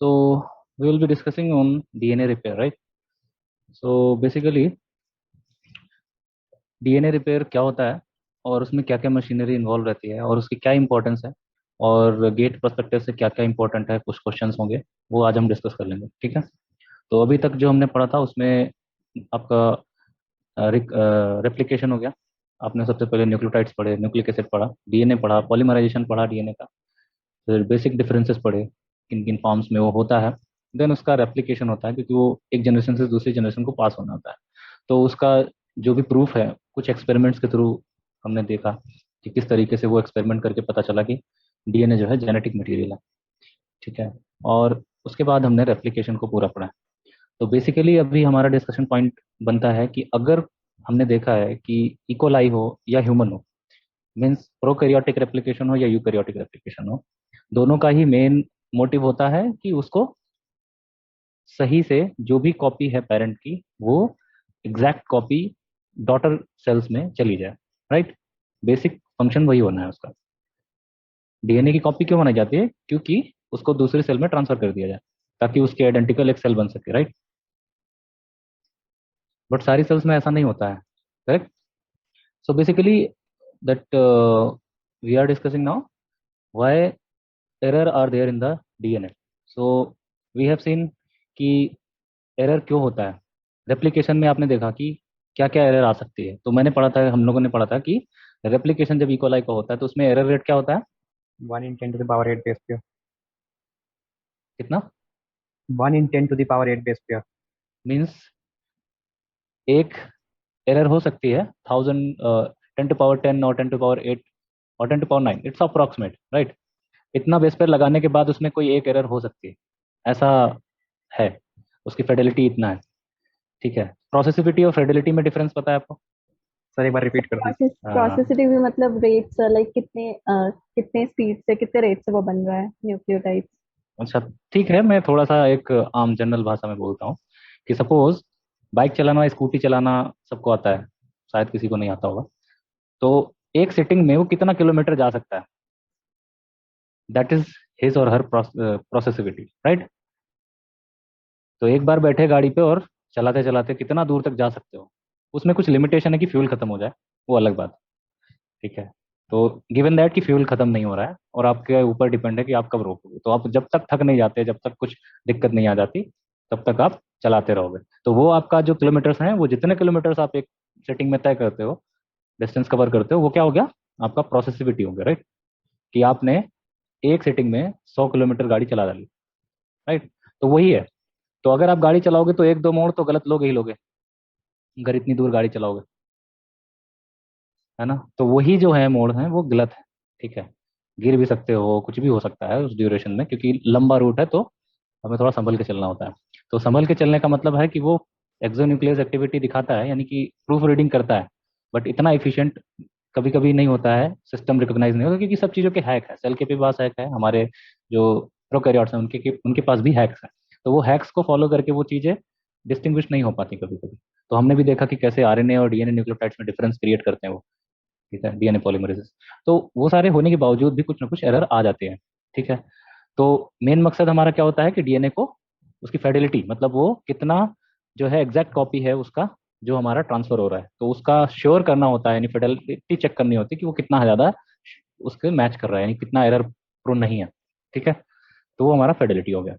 So we will be discussing on DNA repair, right? So basically DNA repair क्या होता है और उसमें क्या क्या मशीनरी इन्वॉल्व रहती है और उसकी क्या इंपॉर्टेंस है और गेट पर्सपेक्टिव से क्या क्या इंपॉर्टेंट है, कुछ क्वेश्चंस होंगे वो आज हम डिस्कस कर लेंगे। ठीक है। तो अभी तक जो हमने पढ़ा था उसमें आपका रेप्लिकेशन हो गया। आपने सबसे पहले न्यूक्लियोटाइड्स पढ़े, न्यूक्लिक एसिड पढ़ा, डीएनए पढ़ा, पॉलीमराइजेशन पढ़ा डीएनए का, फिर बेसिक डिफरेंसेस पढ़े किन किन फॉर्म्स में वो होता है। देन उसका रेप्लिकेशन होता है क्योंकि वो एक जनरेशन से दूसरी जनरेशन को पास होना होता है। तो उसका जो भी प्रूफ है कुछ एक्सपेरिमेंट्स के थ्रू हमने देखा कि किस तरीके से वो एक्सपेरिमेंट करके पता चला कि डीएनए जो है जेनेटिक मटेरियल है। ठीक है। और उसके बाद हमने रेप्लिकेशन को पूरा पढ़ा। तो बेसिकली अभी हमारा डिस्कशन पॉइंट बनता है कि अगर हमने देखा है कि इकोलाई हो या ह्यूमन हो, मीन्स प्रोकैरियोटिक रेप्लिकेशन हो या यूकैरियोटिक रेप्लिकेशन हो, दोनों का ही मेन मोटिव होता है कि उसको सही से जो भी कॉपी है पेरेंट की वो एग्जैक्ट कॉपी डॉटर सेल्स में चली जाए। राइट। बेसिक फंक्शन वही होना है उसका। डीएनए की कॉपी क्यों बनाई जाती है? क्योंकि उसको दूसरी सेल में ट्रांसफर कर दिया जाए ताकि उसके आइडेंटिकल एक सेल बन सके। राइट। बट सारी सेल्स में ऐसा नहीं होता है। Correct. So basically that we are discussing now why error are there in the DNA. So we have seen कि एरर क्यों होता है। रेप्लिकेशन में आपने देखा कि क्या क्या एरर आ सकती है। तो मैंने पढ़ा था, हम लोगों ने पढ़ा था कि रेप्लिकेशन जब इकोलाई का होता है तो उसमें एरर रेट क्या होता है? 1 in 10 to the power 8 base pair. कितना? 1 in 10 to the power 8 base pair. Means एक एरर हो सकती है 1000, 10 to power 10 और 10 to power 8 और 10 to power 9, it's approximate. Right. इतना बेस पेयर लगाने के बाद उसमें कोई एक एरर हो सकती है, ऐसा है। उसकी फेडेलिटी इतना है। ठीक है। प्रोसेसिविटी और फेडेलिटी में डिफरेंस पता है आपको? सर एक बार रिपीट कर दीजिए. हाँ। प्रोसेसिटी भी मतलब रेट्स लाइक कितने स्पीड से कितने रेट से वो बन रहा है न्यूक्लियोटाइड्स। अच्छा। ठीक है, मैं थोड़ा सा एक आम जनरल भाषा में बोलता हूँ कि सपोज बाइक चलाना, स्कूटी चलाना सबको आता है, शायद किसी को नहीं आता होगा। तो एक सिटिंग में वो कितना किलोमीटर जा सकता है? दैट इज हिज और हर प्रोसेसिविटी। राइट। तो एक बार बैठे गाड़ी पे और चलाते चलाते कितना दूर तक जा सकते हो। उसमें कुछ लिमिटेशन है कि फ्यूल खत्म हो जाए, वो अलग बात है। ठीक है। तो गिवन दैट कि फ्यूल खत्म नहीं हो रहा है और आपके ऊपर डिपेंड है कि आप कब रोकोगे, तो आप जब तक थक नहीं जाते, जब तक कुछ दिक्कत नहीं आ जाती, तब तक आप चलाते रहोगे। तो वो आपका जो किलोमीटर्स हैं, वो जितने किलोमीटर्स आप एक सेटिंग में तय करते हो, डिस्टेंस कवर करते हो, वो क्या हो गया? आपका प्रोसेसिविटी हो गया। राइट। कि आपने एक सेटिंग में 100 किलोमीटर गाड़ी चला डाली। राइट। तो वही है। तो अगर आप गाड़ी चलाओगे तो एक दो मोड़ तो गलत लोगे ही लोगे, अगर इतनी दूर गाड़ी चलाओगे, है ना? तो वही जो है मोड़ है वो गलत है। ठीक है। गिर भी सकते हो, कुछ भी हो सकता है उस ड्यूरेशन में, क्योंकि लंबा रूट है तो हमें थोड़ा संभल के चलना होता है। तो संभल के चलने का मतलब है कि वो एक्सोन्यूक्लियस एक्टिविटी दिखाता है, यानी कि प्रूफ रीडिंग करता है, बट इतना एफिशिएंट कभी कभी नहीं होता है, सिस्टम रिकॉग्नाइज नहीं होता, क्योंकि सब चीज़ों के हैक है। सेल के भी पास हैक है, हमारे जो प्रोकैरियोट्स हैं उनके पास भी हैक्स हैं। तो वो हैक्स को फॉलो करके वो चीज़ें डिस्टिंग्विश नहीं हो पाती कभी कभी। तो हमने भी देखा कि कैसे आरएनए और डीएनए न्यूक्लियोटाइड्स में डिफरेंस क्रिएट करते हैं वो। ठीक है। डीएनए पॉलीमरेसेस। तो वो सारे होने के बावजूद भी कुछ ना कुछ एरर आ जाते हैं। ठीक है। तो मेन मकसद हमारा क्या होता है कि डीएनए को उसकी फेडिलिटी, मतलब वो कितना जो है एग्जैक्ट कॉपी है उसका जो हमारा ट्रांसफर हो रहा है, तो उसका श्योर करना होता है, यानी फेडिलिटी चेक करनी होती है कि वो कितना ज़्यादा उसके मैच कर रहा है, यानी कितना एरर प्रोन नहीं है। ठीक है। तो वो हमारा फेडिलिटी हो गया।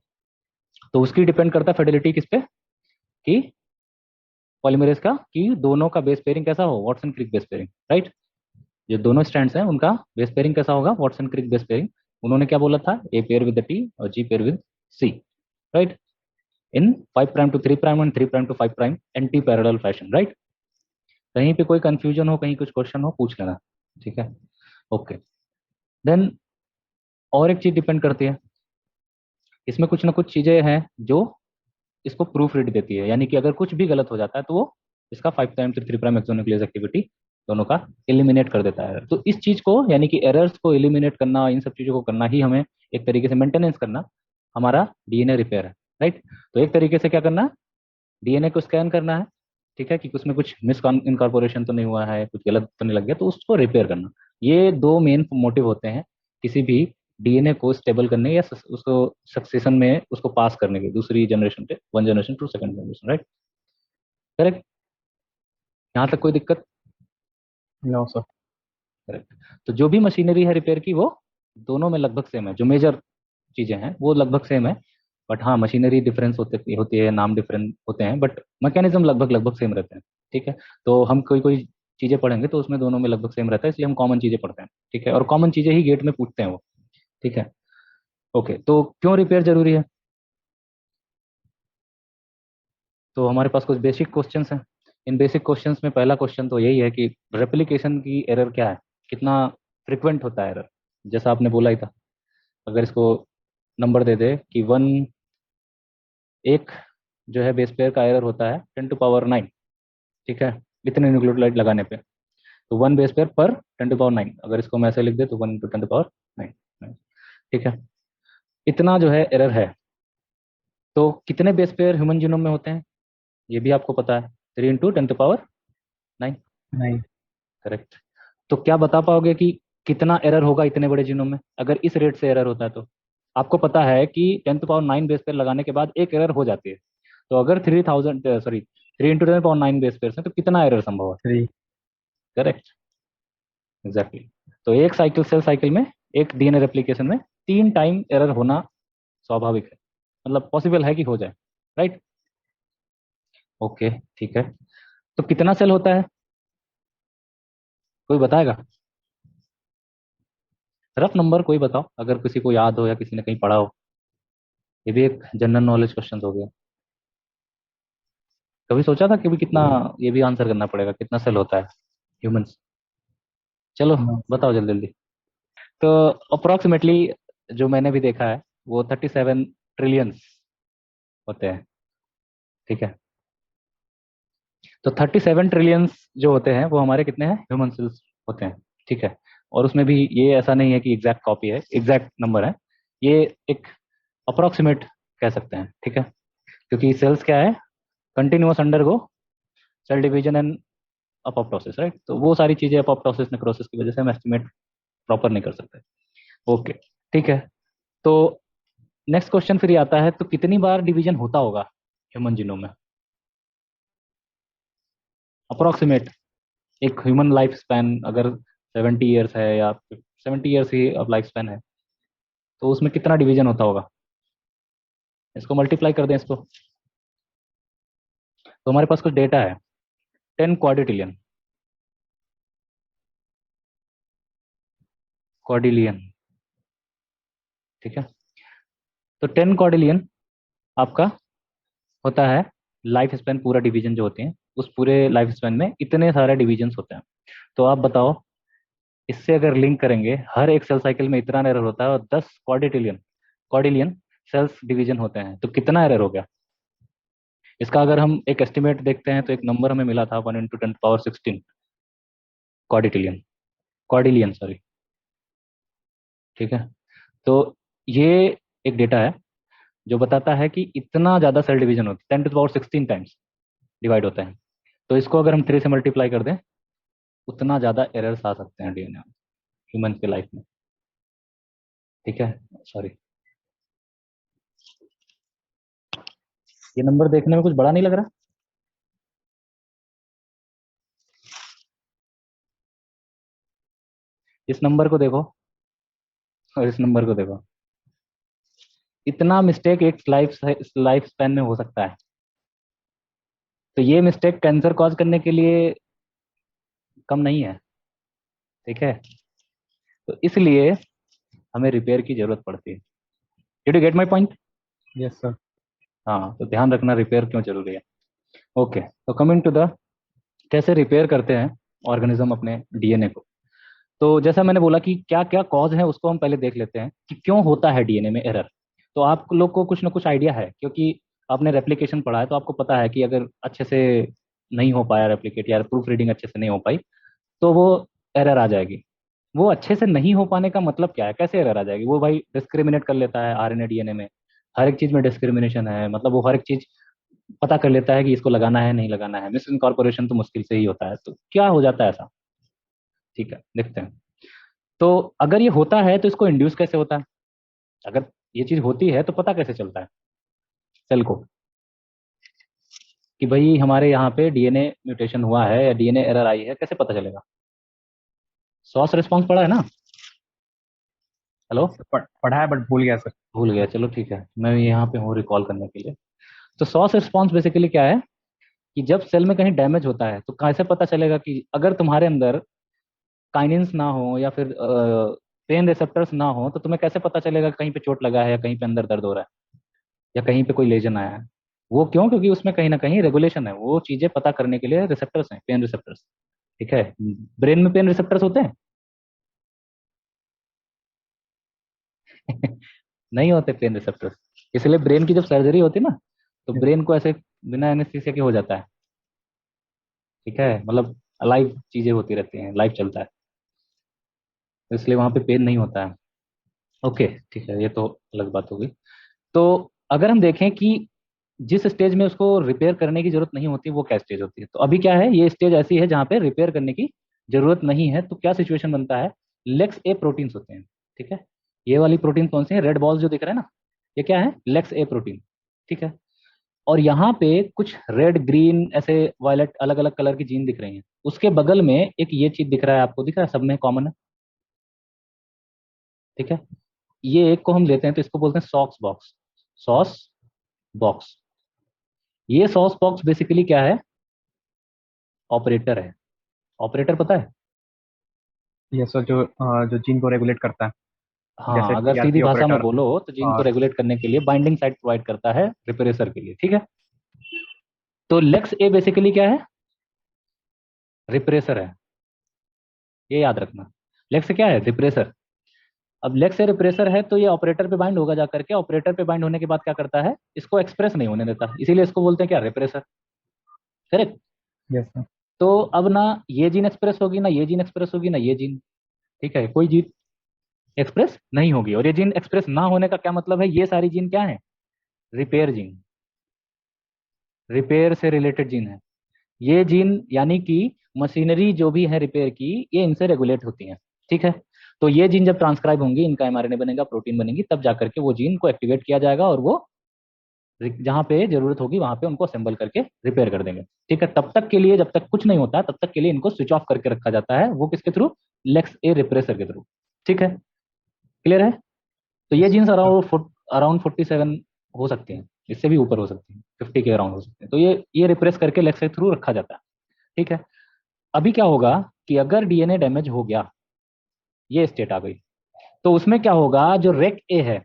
तो उसकी डिपेंड करता है फेडिलिटी किस पे? कि पॉलीमरेज का, कि दोनों का बेस पेयरिंग कैसा हो, Watson Crick base pairing. Right. जो दोनों स्ट्रैंड्स हैं उनका बेस पेयरिंग कैसा होगा? Watson Crick base pairing. उन्होंने क्या बोला था? ए पेयर विद टी और G pair with C. Right. In 5' to 3' and 3' to 5' anti parallel fashion. Right. कहीं पे कोई कंफ्यूजन हो, कहीं कुछ क्वेश्चन हो, पूछ लेना। ठीक है। ओके। देन और एक चीज डिपेंड करती है, इसमें कुछ ना कुछ चीजें हैं जो इसको प्रूफ रीड देती है, यानी कि अगर कुछ भी गलत हो जाता है तो वो इसका 5' to 3' एक्सोन्यूक्लियस एक्टिविटी दोनों का एलिमिनेट कर देता है। तो इस चीज को, यानी कि एरर्स को एलिमिनेट करना, इन सब चीजों को करना ही हमें एक तरीके से मेंटेनेंस करना हमारा डीएनए रिपेयर है। राइट। तो एक तरीके से क्या करना है? डीएनए को स्कैन करना है। ठीक है। कि उसमें कुछ मिस इनकॉर्पोरेशन तो नहीं हुआ है, कुछ गलत तो नहीं लग गया, तो उसको रिपेयर करना। ये दो मेन मोटिव होते हैं किसी भी डीएनए को स्टेबल करने या उसको सक्सेशन में उसको पास करने के, दूसरी जनरेशन पे, one generation to second generation, right? Correct? यहाँ तक कोई दिक्कत? No sir. करेक्ट। तो जो भी मशीनरी है रिपेयर की, वो दोनों में लगभग सेम है, जो मेजर चीजें हैं वो लगभग सेम है। बट हाँ, मशीनरी डिफरेंस होती है, नाम डिफरेंट होते हैं, बट मैकेनिज्म लगभग लगभग सेम रहते हैं। ठीक है, तो हम कोई कोई चीजें पढ़ेंगे तो उसमें दोनों में लगभग सेम रहता है, इसलिए हम कॉमन चीजें पढ़ते हैं। ठीक है, और कॉमन चीजें ही गेट में पूछते हैं वो। ठीक है, ओके। तो क्यों रिपेयर जरूरी है? तो हमारे पास कुछ बेसिक क्वेश्चंस हैं। इन बेसिक क्वेश्चंस में पहला क्वेश्चन तो यही है कि रेप्लिकेशन की एरर क्या है, कितना फ्रिक्वेंट होता है एरर। जैसा आपने बोला ही था, अगर इसको नंबर दे दे कि वन, एक जो है बेस पेयर का एरर होता है 10⁹ ठीक है, इतने न्यूक्लियोटाइड लगाने पे। तो वन बेस पेयर पर 10⁹, अगर इसको हम ऐसे लिख दे तो 1 × 10⁹ ठीक है, इतना जो है एरर है। तो कितने बेस पेयर ह्यूमन जीनोम में होते हैं, ये भी आपको पता है, 3 × 10⁹ नहीं। करेक्ट। तो क्या बता पाओगे कि कितना एरर होगा इतने बड़े जीनोम में अगर इस रेट से एरर होता है? तो आपको पता है कि 10⁹ बेस पेयर लगाने के बाद एक एरर हो जाती है। तो अगर 3 × 10⁹ बेस पेयर है तो कितना एरर संभव है? 3। Correct, exactly. तो एक साइकिल, सेल साइकिल में, एक डीएनए रेप्लिकेशन में 3 टाइम एरर होना स्वाभाविक है, मतलब पॉसिबल है कि हो जाए, राइट? ओके, ठीक है। तो कितना सेल होता है, कोई बताएगा? रफ नंबर कोई बताओ, अगर किसी को याद हो या किसी ने कहीं पढ़ा हो। ये भी एक जनरल नॉलेज क्वेश्चन हो गया। कभी सोचा था कि भी कितना, ये भी आंसर करना पड़ेगा, कितना सेल होता है ह्यूमंस? चलो नो सर। बताओ जल्दी जल्दी। तो अप्रोक्सीमेटली जो मैंने भी देखा है वो 37 ट्रिलियंस होते हैं। ठीक है, तो 37 ट्रिलियंस जो होते हैं वो हमारे कितने हैं, ह्यूमन सेल्स होते हैं। ठीक है, और उसमें भी ये ऐसा नहीं है कि एग्जैक्ट कॉपी है, एग्जैक्ट नंबर है, ये एक अप्रोक्सीमेट कह सकते हैं। ठीक है, क्योंकि सेल्स क्या है, continuous undergo cell division and apoptosis, right? तो वो सारी चीजें अपोप्टोसिस नेक्रोसिस की वजह से हम एस्टिमेट प्रॉपर नहीं कर सकते। ओके, ठीक है। तो नेक्स्ट क्वेश्चन फिर ये आता है, तो कितनी बार डिवीजन होता होगा ह्यूमन जीनोम में अप्रोक्सीमेट? एक ह्यूमन लाइफ स्पैन अगर 70 ईयर्स है या 70 ईयर्स ही अब लाइफ स्पैन है, तो उसमें कितना डिवीजन होता होगा? इसको मल्टीप्लाई कर दें इसको, तो हमारे पास कुछ डेटा है, 10 क्वाड्रिलियन, क्वाड्रिलियन। ठीक है, तो 10 क्वाड्रिलियन आपका होता है लाइफ स्पैन, पूरा डिवीजन जो होते हैं उस पूरे लाइफ स्पैन में इतने सारे डिवीजन होते हैं। तो आप बताओ, इससे अगर लिंक करेंगे, हर एक सेल साइकिल में इतना एरर होता है और 10 क्वाड्रिलियन क्वाड्रिलियन सेल्स डिवीजन होते हैं, तो कितना एरर हो गया? इसका अगर हम एक एस्टिमेट देखते हैं तो एक नंबर हमें मिला था 1 × 10⁻16 क्वाड्रिलियन, क्वाड्रिलियन सॉरी। ठीक है, तो ये एक डेटा है जो बताता है कि इतना ज़्यादा सेल डिवीजन होता है, 10⁻16 टाइम्स डिवाइड होता है। तो इसको अगर हम 3 से मल्टीप्लाई कर दें, उतना ज़्यादा एरर्स आ सकते हैं डीएनए ह्यूमन के लाइफ में। ठीक है, सॉरी, ये नंबर देखने में कुछ बड़ा नहीं लग रहा? इस नंबर को देखो और इस नंबर को देखो, इतना मिस्टेक एक लाइफ स्पैन में हो सकता है। तो ये मिस्टेक कैंसर कॉज करने के लिए कम नहीं है। ठीक है, तो इसलिए हमें रिपेयर की जरूरत पड़ती है। Did you get my point? Yes sir. हाँ, तो ध्यान रखना रिपेयर क्यों जरूरी है। ओके, तो कमिंग टू द, कैसे रिपेयर करते हैं ऑर्गेनिज्म अपने डीएनए को। तो जैसा मैंने बोला कि क्या क्या कॉज है उसको हम पहले देख लेते हैं कि क्यों होता है डीएनए में एरर। तो आप लोग को कुछ ना कुछ आइडिया है, क्योंकि आपने रेप्लिकेशन पढ़ा है, तो आपको पता है कि अगर अच्छे से नहीं हो पाया रेप्लिकेट या प्रूफ रीडिंग अच्छे से नहीं हो पाई, तो वो एरर आ जाएगी। वो अच्छे से नहीं हो पाने का मतलब क्या है, कैसे एरर आ जाएगी? वो भाई डिस्क्रिमिनेट कर लेता है आरएनए डीएनए में, हर एक चीज में डिस्क्रिमिनेशन है, मतलब वो हर एक चीज पता कर लेता है कि इसको लगाना है नहीं लगाना है। मिस इनकॉर्पोरेशन तो मुश्किल से ही होता है, तो क्या हो जाता है ऐसा? ठीक है, देखते हैं। तो अगर ये होता है तो इसको इंड्यूस कैसे होता है? अगर ये चीज होती है तो पता कैसे चलता है सेल को कि भाई हमारे यहाँ पे डीएनए म्यूटेशन हुआ है या डीएनए एरर आई है, कैसे पता चलेगा? सॉस रिस्पॉन्स पढ़ा है ना? हेलो? पढ़ा है बट भूल गया सर। भूल गया, चलो ठीक है, मैं यहाँ पे हूँ रिकॉल करने के लिए। तो सॉस रिस्पॉन्स बेसिकली क्या है कि जब सेल में कहीं डैमेज होता है तो कैसे पता चलेगा कि अगर तुम्हारे अंदर काइनिन्स ना हो या फिर पेन रिसेप्टर्स ना हो तो तुम्हें कैसे पता चलेगा कहीं पे चोट लगा है या कहीं पे अंदर दर्द हो रहा है या कहीं पे कोई लेजन आया है? वो क्यों? क्योंकि उसमें कहीं ना कहीं रेगुलेशन है, वो चीजें पता करने के लिए रिसेप्टर्स हैं, पेन रिसेप्टर्स। ठीक है? ब्रेन में पेन रिसेप्टर्स होते हैं? नहीं होते पेन रिसेप्टर्स। इसलिए ब्रेन की जब सर्जरी होती है ना तो Yes, ब्रेन को ऐसे बिना एनेस्थीसिया के हो जाता है। ठीक है? मतलब लाइव चीजें होती रहती हैं, लाइव चलता है, तो इसलिए वहां पे पेन नहीं होता है। ओके, ठीक है, ये तो अलग बात होगी। तो अगर हम देखें कि जिस स्टेज में उसको रिपेयर करने की जरूरत नहीं होती वो क्या स्टेज होती है, तो अभी क्या है, ये स्टेज ऐसी है जहाँ पे रिपेयर करने की जरूरत नहीं है, तो क्या सिचुएशन बनता है? लेक्स ए प्रोटीन्स होते हैं। ठीक है? ये वाली प्रोटीन कौन सी है? रेड बॉल्स जो दिख रहे हैं ना, ये क्या है? लेक्स ए प्रोटीन। ठीक है? और यहाँ पे कुछ रेड ग्रीन ऐसे वायलेट अलग अलग कलर की जीन दिख रही हैं, उसके बगल में एक ये चीज दिख रहा है, आपको दिख रहा है? सब में कॉमन है। ठीक है? ये एक को हम लेते हैं तो इसको बोलते हैं सॉक्स बॉक्स। Sauce box. ये सॉस बॉक्स बेसिकली क्या है? ऑपरेटर है। ऑपरेटर पता है? ये सर जो जीन को रेगुलेट करता है, हाँ, जैसे अगर सीधी टीआरपी भाषा में ऑपरेटर। बोलो तो जीन को और रेगुलेट करने के लिए बाइंडिंग साइट प्रोवाइड करता है रिप्रेसर के लिए। ठीक है? तो लेक्स ए बेसिकली क्या है? रिप्रेसर है, ये याद रखना। लेक्स क्या है? रिप्रेसर। अब लेक्स से रिप्रेसर है तो ये ऑपरेटर पे बाइंड होगा, जा करके ऑपरेटर पे बाइंड होने के बाद क्या करता है? इसको एक्सप्रेस नहीं होने देता, इसीलिए इसको बोलते हैं क्या? रिप्रेसर। करेक्ट? Yes sir. तो अब ना ये जीन एक्सप्रेस होगी, ना ये जीन एक्सप्रेस होगी, ना ये जीन। ठीक है? कोई जीन एक्सप्रेस नहीं होगी, और ये जीन एक्सप्रेस ना होने का क्या मतलब है? ये सारी जीन क्या है? रिपेयर जीन, रिपेयर से रिलेटेड जीन है। ये जीन यानी कि मशीनरी जो भी है रिपेयर की, ये इनसे रेगुलेट होती हैं। ठीक है? तो ये जीन जब ट्रांसक्राइब होंगी, इनका एमआरएनए बनेगा, प्रोटीन बनेगी, तब जाकर के वो जीन को एक्टिवेट किया जाएगा और वो जहाँ पे जरूरत होगी वहां पे उनको असेंबल करके रिपेयर कर देंगे। ठीक है? तब तक के लिए, जब तक कुछ नहीं होता तब तक के लिए इनको स्विच ऑफ करके रखा जाता है, वो किसके थ्रू? लेक्स ए रिप्रेसर के थ्रू। ठीक है? क्लियर है? तो ये yes genes sir. Around around 47 हो सकती हैं, इससे भी ऊपर हो सकती हैं, 50 के अराउंड हो सकते हैं। तो ये रिप्रेस करके लेक्स के थ्रू रखा जाता है। ठीक है? अभी क्या होगा कि अगर डीएनए डैमेज हो गया, ये स्टेट आ गई, तो उसमें क्या होगा? जो रेक ए है,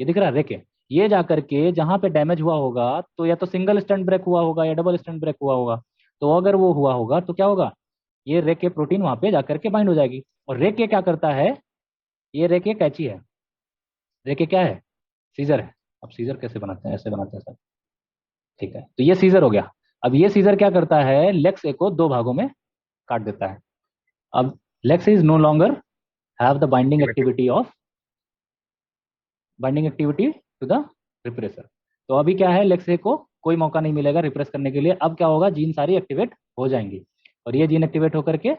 ये दिख रहा है रेक ए, ये जाकर के जहां पे डैमेज हुआ होगा, तो या तो सिंगल स्टैंड ब्रेक हुआ होगा या डबल स्टैंड ब्रेक हुआ होगा। तो अगर वो हुआ होगा तो क्या होगा? ये रेक ए प्रोटीन वहां पे जाकर के बाइंड हो जाएगी। और रेक ए क्या करता है? ये रेक ए कैची है। रेक ए क्या है? सीजर है। अब सीजर कैसे बनाते हैं? ऐसे बनाते हैं सर। ठीक है? तो ये सीजर हो गया। अब ये सीजर क्या करता है? लेक्स ए को दो भागों में काट देता है। अब lex is no longer have the binding activity to the repressor. तो अभी क्या है? लेक्स ए को कोई मौका नहीं मिलेगा रिप्रेस करने के लिए। अब क्या होगा? जीन सारी एक्टिवेट हो जाएंगी, और ये जीन एक्टिवेट होकर के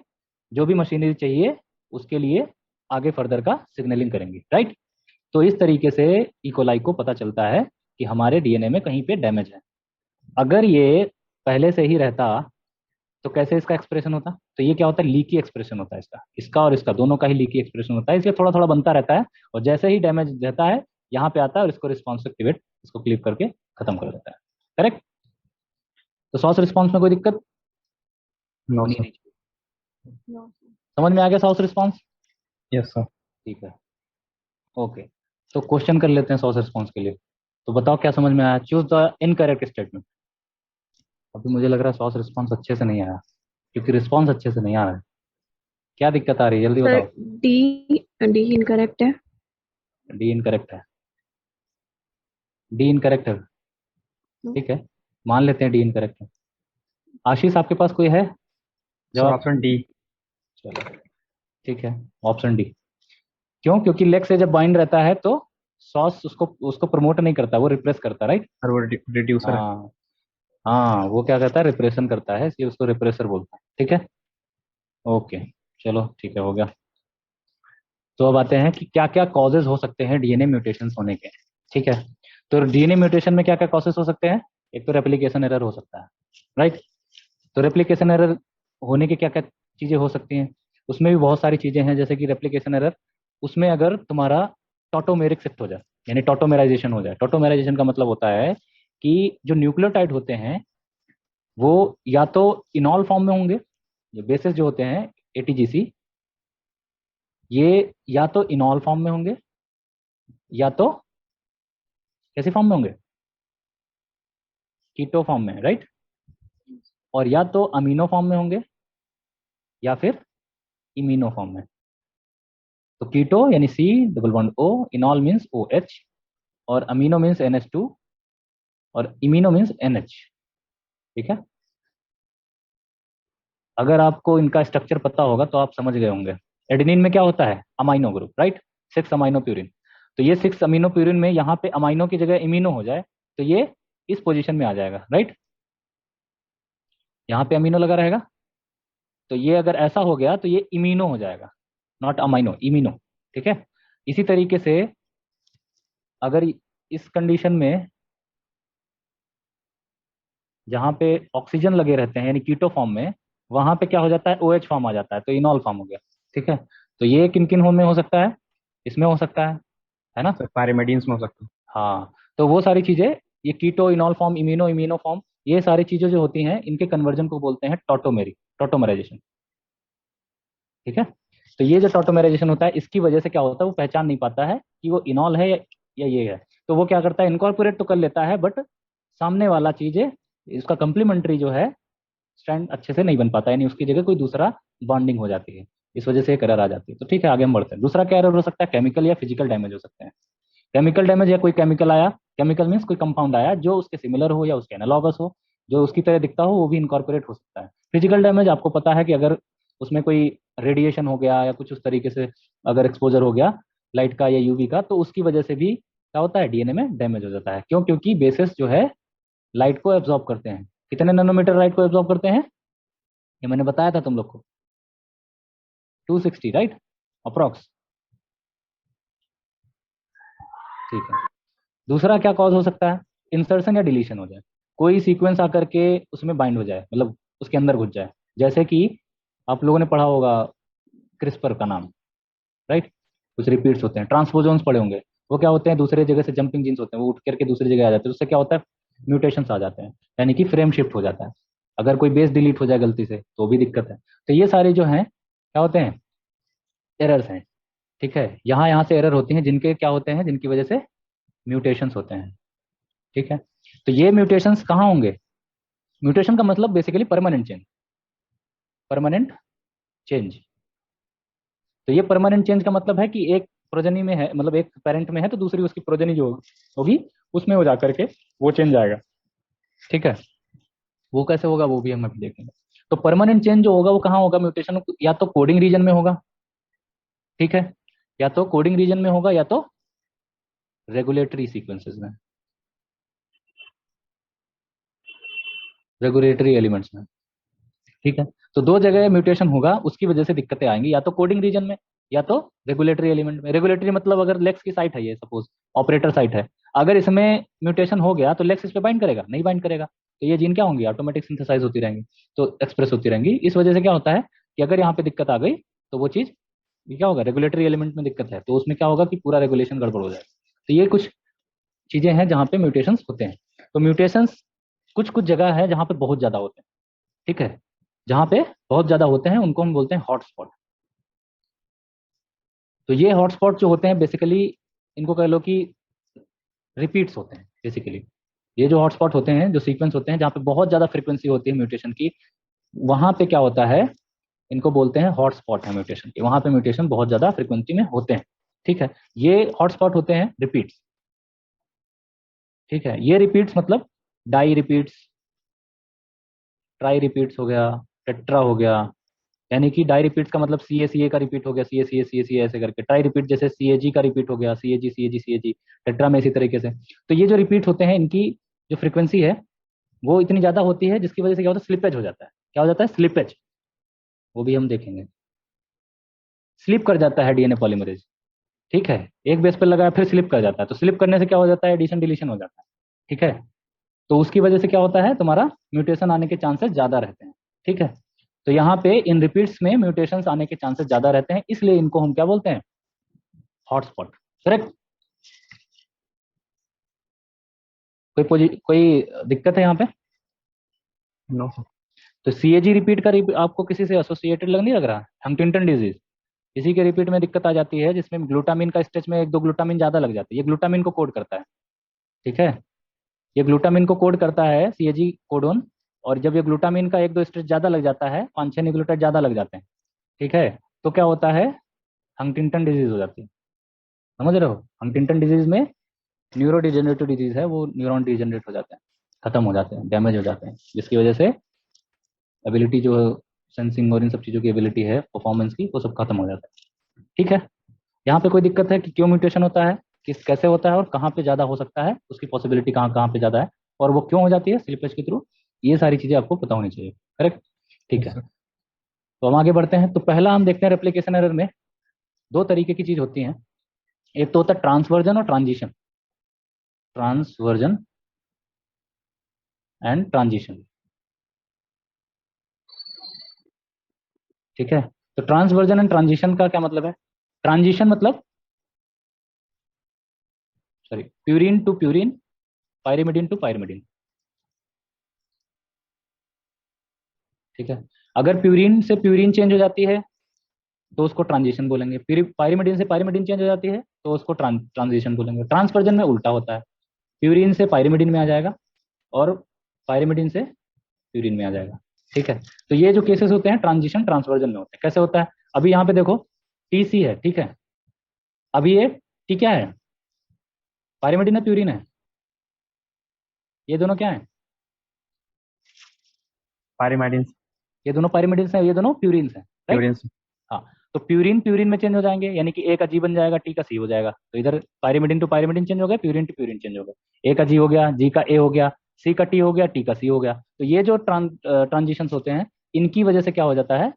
जो भी मशीनरी चाहिए उसके लिए आगे फर्दर का सिग्नलिंग करेंगी। राइट? तो इस तरीके से इकोलाई को पता चलता है कि हमारे डीएनए में कहीं पे डैमेज है। अगर ये पहले से ही रहता तो कैसे इसका एक्सप्रेशन होता? तो ये क्या होता है? लीकी एक्सप्रेशन होता है इसका, इसका और इसका दोनों का ही लीकी एक्सप्रेशन होता है, इसलिए थोड़ा थोड़ा बनता रहता है। और जैसे ही डैमेज रहता है यहाँ पे आता है और इसको रिस्पॉन्स एक्टिवेट, इसको क्लिप करके खत्म कर देता है। करेक्ट? तो सॉस रिस्पॉन्स में कोई दिक्कत नो होनी सर। नहीं चाहिए। No. समझ में आ गया सॉस रिस्पॉन्स? Yes sir. ठीक है, ओके। तो क्वेश्चन कर लेते हैं सॉस रिस्पॉन्स के लिए। तो बताओ क्या समझ में आया? Choose the incorrect statement. अभी मुझे लग रहा है सॉस रिस्पॉन्स अच्छे से नहीं आया, क्योंकि रिस्पॉन्स अच्छे से नहीं आ रहा है। क्या दिक्कत आ रही है? जल्दी सर बताओ। डी डी इनकरेक्ट है। डी इनकरेक्ट है? डी इनकरेक्ट है? हम्म, ठीक है, मान लेते हैं डी इनकरेक्ट है। आशीष, आपके पास कोई है सर जवाब? Option D. चलो, ठीक है, ऑप्शन डी। क्यों? क्योंकि लेग से जब बाइंड रहता है तो सॉस उसको उसको प्रमोट नहीं करता, वो रिप्रेस करता है। राइट? सर वो रिड्यूसर है। हाँ, हाँ, वो क्या करता है? रिप्रेशन करता है, इसलिए उसको रिप्रेसर बोलता है। ठीक है? ओके, चलो ठीक है, हो गया। तो अब आते हैं कि क्या क्या कॉजेज हो सकते हैं डीएनए म्यूटेशन होने के। ठीक है, तो डीएनए म्यूटेशन में क्या क्या कॉजेज हो सकते हैं? एक तो रेप्लिकेशन एरर हो सकता है, राइट। तो रेप्लिकेशन एरर होने की क्या क्या चीजें हो सकती हैं? उसमें भी बहुत सारी चीजें हैं, जैसे कि रेप्लिकेशन एरर, उसमें अगर तुम्हारा टॉटोमेरिक शिफ्ट हो जाए, यानी टॉटोमेराइजेशन हो जाए। टॉटोमेराइजेशन का मतलब होता है कि जो न्यूक्लियोटाइड होते हैं वो या तो इनॉल फॉर्म में होंगे, ये बेसिस जो होते हैं एटीजीसी, ये या तो इनॉल फॉर्म में होंगे या तो कैसे फॉर्म में होंगे? कीटो फॉर्म में, राइट। और या तो अमीनो फॉर्म में होंगे या फिर इमीनो फॉर्म में। तो कीटो यानी C double bond O, enol means O H, और अमीनो मीन्स NH2, और इमीनो मीन्स NH। ठीक है, अगर आपको इनका स्ट्रक्चर पता होगा तो आप समझ गए होंगे। एडेनिन में क्या होता है? Amino group, right, 6 amino purine. तो ये 6 अमीनो प्यूरिन में यहाँ पे अमाइनो की जगह इमीनो हो जाए तो ये इस पोजीशन में आ जाएगा, राइट। यहाँ पे अमीनो लगा रहेगा, तो ये अगर ऐसा हो गया तो ये इमीनो हो जाएगा, नॉट अमाइनो, इमीनो। ठीक है, इसी तरीके से अगर इस कंडीशन में जहाँ पे ऑक्सीजन लगे रहते हैं यानी कीटो फॉर्म में, वहां पे क्या हो जाता है? OH फॉर्म आ जाता है, तो इनॉल फॉर्म हो गया। ठीक है, तो ये किन किन में हो सकता है? इसमें हो सकता है ना। सर पायरिमिडीन्स में हो सकता है। हाँ, तो वो सारी चीजें, ये keto, enol form, imino, imino form, ये सारी चीजें जो होती हैं इनके कन्वर्जन को बोलते हैं टॉटोमेराइजेशन। ठीक है, तो ये जो टॉटोमेराइजेशन होता है इसकी वजह से क्या होता है, वो पहचान नहीं पाता है कि वो इनॉल है या ये है। तो वो क्या करता है? इनकॉर्पोरेट तो कर लेता है, बट सामने वाला चीजें, इसका कंप्लीमेंट्री जो है स्ट्रैंड अच्छे से नहीं बन पाता है, यानी उसकी जगह कोई दूसरा बॉन्डिंग हो जाती है। इस वजह से एक एरर आ जाती है। तो ठीक है, आगे हम बढ़ते हैं। दूसरा क्या एरर हो सकता है? केमिकल या फिजिकल डैमेज हो सकते हैं। केमिकल डैमेज, या कोई केमिकल आया, केमिकल मीन्स कोई कंपाउंड आया जो उसके सिमिलर हो या उसके एनालॉगस हो, जो उसकी तरह दिखता हो, वो भी इनकॉर्पोरेट हो सकता है। फिजिकल डैमेज आपको पता है कि अगर उसमें कोई रेडिएशन हो गया या कुछ उस तरीके से अगर एक्सपोजर हो गया लाइट का या यूवी का, तो उसकी वजह से भी क्या होता है? डीएनए में डैमेज हो जाता है। क्यों? क्योंकि बेसिस जो है लाइट को एब्जॉर्ब करते हैं। कितने नैनोमीटर लाइट को एब्जॉर्ब करते हैं? ये मैंने बताया था तुम लोग को, 260, राइट, अप्रॉक्स। ठीक है, दूसरा क्या कॉज हो सकता है? इंसर्शन या डिलीशन हो जाए, कोई सीक्वेंस आकर के उसमें बाइंड हो जाए, मतलब उसके अंदर घुस जाए। जैसे कि आप लोगों ने पढ़ा होगा क्रिस्पर का नाम, राइट, कुछ रिपीट्स होते हैं। ट्रांसपोजोन्स पढ़े होंगे, वो क्या होते हैं? दूसरे जगह से जंपिंग जीन्स होते हैं, वो उठ करके दूसरी जगह आ जाते हैं, उससे क्या होता है? म्यूटेशंस आ जाते हैं, यानी कि फ्रेम शिफ्ट हो जाता है। अगर कोई बेस डिलीट हो जाए गलती से तो भी दिक्कत है। तो ये सारे जो हैं क्या होते हैं? एरर्स हैं। ठीक है, यहाँ यहाँ से एरर होती हैं जिनके क्या होते हैं, जिनकी वजह से म्यूटेशंस होते हैं। ठीक है, तो ये म्यूटेशंस कहाँ होंगे? म्यूटेशन का मतलब basically permanent change, permanent change. तो ये परमानेंट चेंज का मतलब है कि एक प्रोजनी में है, मतलब एक पेरेंट में है तो दूसरी उसकी प्रोजनी जो होगी उसमें हो जाकर के वो चेंज आएगा। ठीक है, वो कैसे होगा वो भी हम अभी देखेंगे। तो परमानेंट चेंज जो होगा वो कहाँ होगा? म्यूटेशन या तो कोडिंग रीजन में होगा, ठीक है, या तो कोडिंग रीजन में होगा या तो रेगुलेटरी सीक्वेंसेस में, रेगुलेटरी एलिमेंट्स में। ठीक है, तो दो जगह म्यूटेशन होगा, उसकी वजह से दिक्कतें आएंगी, या तो कोडिंग रीजन में या तो रेगुलेटरी एलिमेंट में। रेगुलेटरी मतलब अगर लेक्स की साइट है, ये सपोज ऑपरेटर साइट है, अगर इसमें म्यूटेशन हो गया तो लेक्स इस पे बाइंड करेगा? नहीं बाइंड करेगा। तो ये जीन क्या होंगी? ऑटोमेटिक सिंथेसाइज होती रहेंगी, तो एक्सप्रेस होती रहेंगी। इस वजह से क्या होता है कि अगर यहाँ पे दिक्कत आ गई तो वो चीज, ये क्या होगा? रेगुलेटरी एलिमेंट में दिक्कत है तो उसमें क्या होगा कि पूरा रेगुलेशन गड़बड़ हो जाएगा। तो ये कुछ चीजें हैं जहाँ पे म्यूटेशंस होते हैं। तो म्यूटेशंस कुछ कुछ जगह है जहाँ पे बहुत ज्यादा होते हैं। ठीक है, जहाँ पे बहुत ज्यादा होते हैं उनको हम बोलते हैं हॉटस्पॉट। तो ये हॉटस्पॉट जो होते हैं बेसिकली, इनको कह लो कि रिपीट्स होते हैं बेसिकली। ये जो हॉटस्पॉट होते हैं, जो सीक्वेंस होते हैं जहाँ पे बहुत ज्यादा फ्रीक्वेंसी होती है म्यूटेशन की, वहां पे क्या होता है? इनको बोलते हैं हॉटस्पॉट है म्यूटेशन के, वहां पे म्यूटेशन बहुत ज्यादा फ्रीक्वेंसी में होते हैं। ठीक है, ये हॉटस्पॉट होते हैं रिपीट्स। ठीक है, ये रिपीट्स मतलब डाई रिपीट्स, ट्राई रिपीट्स हो गया, टेट्रा हो गया। यानी कि डाई रिपीट्स का मतलब सी ए का रिपीट हो गया, सी ए ऐसे करके। ट्राई रिपीट जैसे सी का रिपीट हो गया, सी ए जी। टेट्रा में इसी तरीके से। तो ये जो रिपीट होते हैं इनकी जो फ्रीक्वेंसी है वो इतनी ज्यादा होती है जिसकी वजह से क्या होता है? स्लिपेज हो जाता है। क्या हो जाता है? स्लिपेज, वो भी हम देखेंगे। स्लिप कर जाता है डीएनए पॉलीमरेज, ठीक है, एक बेस पर लगाया फिर स्लिप कर जाता है, तो स्लिप करने से क्या हो जाता है, एडिशन डिलीशन हो जाता है, ठीक है। तो उसकी वजह से क्या होता है, तुम्हारा म्यूटेशन आने के चांसेस ज्यादा रहते हैं, ठीक है। तो यहाँ पे इन रिपीट्स में म्यूटेशंस आने के चांसेस ज्यादा रहते हैं, इसलिए इनको हम क्या बोलते हैं, हॉटस्पॉट, करेक्ट। कोई दिक्कत है यहाँ पे? No sir. तो सीएजी रिपीट का आपको किसी से एसोसिएटेड नहीं लग रहा, हंटिंगटन डिजीज, इसी के रिपीट में दिक्कत आ जाती है, जिसमें ग्लूटामिन का स्ट्रेच में एक दो ग्लूटामिन ज्यादा लग जाती है, ये ग्लूटामिन को कोड करता है, ठीक है, ये ग्लूटामिन को कोड करता है सीएजी कोडोन, और जब ये ग्लूटामिन का एक दो स्ट्रेच ज्यादा लग जाता है, 5-6 न्यूक्लियोटाइड ज्यादा लग जाते हैं, ठीक है, तो क्या होता है, हंटिंगटन डिजीज हो जाती है, समझ रहे हो। हंटिंगटन डिजीज में न्यूरो डिजेनरेटिव डिजीज है, वो न्यूरॉन डिजेनरेट हो जाते हैं, खत्म हो जाते हैं, डैमेज हो जाते हैं, जिसकी वजह से एबिलिटी जो सेंसिंग और इन सब चीज़ों की एबिलिटी है परफॉर्मेंस की, वो सब खत्म हो जाता है, ठीक है। यहाँ पे कोई दिक्कत है कि क्यों म्यूटेशन होता है, किस कैसे होता है, और कहाँ पे ज़्यादा हो सकता है, उसकी पॉसिबिलिटी कहाँ कहाँ पे ज़्यादा है, और वो क्यों हो जाती है स्लीपेज के थ्रू, ये सारी चीज़ें आपको पता होनी चाहिए, करेक्ट, ठीक है। सर। तो हम आगे बढ़ते हैं। तो पहला हम देखते हैं रेप्लिकेशन एरर में दो तरीके की चीज़ होती हैं, एक तो होता है ट्रांसवर्जन और ट्रांजिशन, ट्रांसवर्जन एंड ट्रांजिशन, ठीक है। तो ट्रांसवर्जन एंड ट्रांजिशन का क्या मतलब है, ट्रांजिशन मतलब, sorry, purine to purine, pyrimidine to pyrimidine, ठीक है। अगर प्यूरिन से प्यूरिन चेंज हो जाती है तो उसको ट्रांजिशन बोलेंगे, पायरिमिडिन से पायरिमिडिन चेंज हो जाती है तो उसको ट्रांजिशन बोलेंगे। ट्रांसवर्जन में उल्टा होता है, प्यूरिन से पायरिमिडिन में आ जाएगा और पायरिमिडिन से प्यूरिन में आ जाएगा, ठीक है। तो ये जो केसेस होते हैं ट्रांजिशन ट्रांसवर्जन में होते हैं। कैसे होता है, अभी यहाँ पे देखो टीसी है, ठीक है, अभी ये टी क्या है, पायरिमिडिन है प्यूरिन है, ये दोनों क्या है, पायरिमाइडिन। ये दोनों पायरिमिडिन है, ये दोनों प्यूरिन है, राइट। यूरिन। हाँ, तो प्यूरिन प्यूरिन में चेंज हो जाएंगे, यानी कि ए का जी बन जाएगा, टी का सी हो जाएगा, तो इधर पायरिमिडिन टू पायरिमिडिन चेंज हो गया, प्यूरिन टू प्यूरिन चेंज हो गया, ए का जी हो गया, जी का ए हो गया, सी का टी हो गया, टी का सी हो गया। तो ये जो ट्रांजिशंस होते हैं, इनकी वजह से क्या हो जाता है,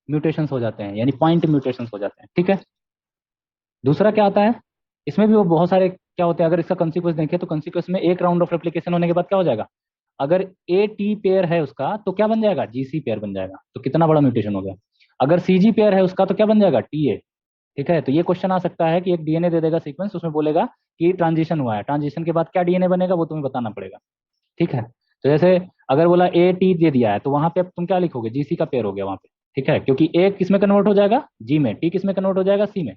म्यूटेशंस हो जाते हैं, यानी पॉइंट म्यूटेशंस हो जाते हैं, ठीक है। दूसरा क्या आता है, इसमें भी वो बहुत सारे क्या होते हैं, अगर इसका कंसिक्वेंस देखें तो कंसिक्वेंस में एक राउंड ऑफ रेप्लिकेशन होने के बाद क्या हो जाएगा, अगर ए टी पेयर है उसका तो क्या बन जाएगा, जीसी पेयर बन जाएगा, तो कितना बड़ा म्यूटेशन हो गया। अगर सीजी पेयर है उसका तो क्या बन जाएगा, टीए, ठीक है। तो ये क्वेश्चन आ सकता है कि एक डीएनए दे देगा सीक्वेंस, उसमें बोलेगा कि ट्रांजिशन हुआ है, ट्रांजिशन के बाद क्या डीएनए बनेगा वो तुम्हें बताना पड़ेगा, ठीक है। तो जैसे अगर बोला ए टी दे दिया है तो वहां पे अब तुम क्या लिखोगे, जीसी का पेयर हो गया वहां पे, ठीक है, क्योंकि ए किस में कन्वर्ट हो जाएगा, जी में, टी किस में कन्वर्ट हो जाएगा, सी में,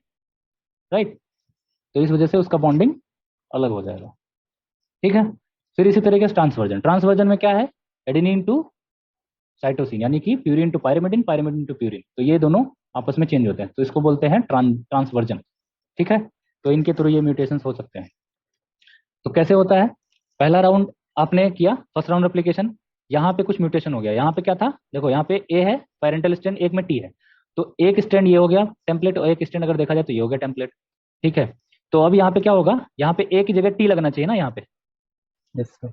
राइट। तो इस वजह से उसका बॉन्डिंग अलग हो जाएगा, ठीक है। फिर इसी तरीके से ट्रांसवर्जन, ट्रांसवर्जन में क्या है, एडेनिन टू साइटोसिन, यानी कि purine to pyrimidine, pyrimidine to purine, तो ये दोनों आपस में चेंज होते हैं, तो इसको बोलते हैं ट्रांसवर्जन, ठीक है। तो इनके थ्रू ये म्यूटेशन हो सकते हैं। तो कैसे होता है, पहला राउंड आपने किया, फर्स्ट राउंड एप्लीकेशन, यहाँ पे कुछ म्यूटेशन हो गया, यहाँ पे क्या था, देखो यहाँ पे ए है पेरेंटल स्ट्रैंड, एक में टी है, तो एक स्ट्रैंड ये हो गया टेम्पलेट, और एक स्ट्रैंड अगर देखा जाए तो ये हो गया टेम्पलेट, ठीक है। तो अब यहाँ पे क्या होगा, यहाँ पे ए की जगह टी लगना चाहिए ना यहाँ पे, यस सर।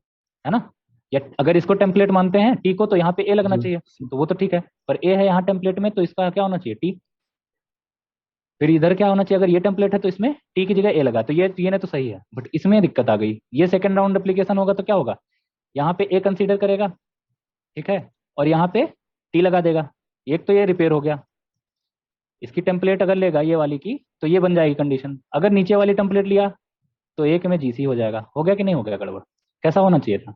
है ना, या अगर इसको टेम्पलेट मानते हैं टी को तो यहाँ पे ए लगना जी। चाहिए, तो वो तो ठीक है, पर ए है यहाँ टेम्पलेट में तो इसका क्या होना चाहिए, टी। फिर इधर क्या होना चाहिए, अगर ये टेम्पलेट है तो इसमें टी की जगह ए लगा, तो ये ने तो सही है, बट इसमें दिक्कत आ गई, ये सेकंड राउंड एप्लीकेशन होगा तो क्या होगा, यहाँ पे ए कंसीडर करेगा, ठीक है, और यहाँ पे टी लगा देगा, एक तो ये रिपेयर हो गया, इसकी टेम्पलेट अगर लेगा ये वाली की तो ये बन जाएगी कंडीशन, अगर नीचे वाली टेम्पलेट लिया तो एक में जीसी हो जाएगा, हो गया कि नहीं हो गया गड़बड़, कैसा होना चाहिए था,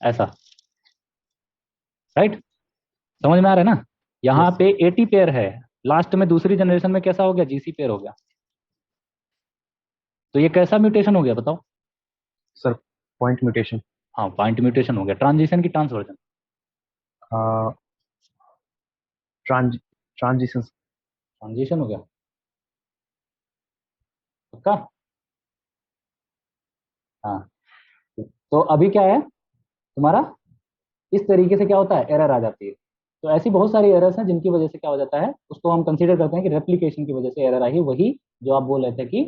ऐसा, राइट। समझ में आ रहा है ना, यहाँ यस पे एटी पेयर है, लास्ट में दूसरी जनरेशन में कैसा हो गया, जीसी पेयर हो गया, तो ये कैसा म्यूटेशन हो गया बताओ। सर। Point mutation. हाँ, पॉइंट म्यूटेशन हो गया, ट्रांजिशन की ट्रांसवर्जन, ट्रांजिशन। ट्रांजिशन हो गया, पक्का। हाँ, तो अभी क्या है तुम्हारा, इस तरीके से क्या होता है, एरर आ जाती है। तो ऐसी बहुत सारी एरर्स हैं जिनकी वजह से क्या हो जाता है, उसको हम कंसीडर करते हैं कि रेप्लिकेशन की वजह से एरर आई, वही जो आप बोल रहे थे कि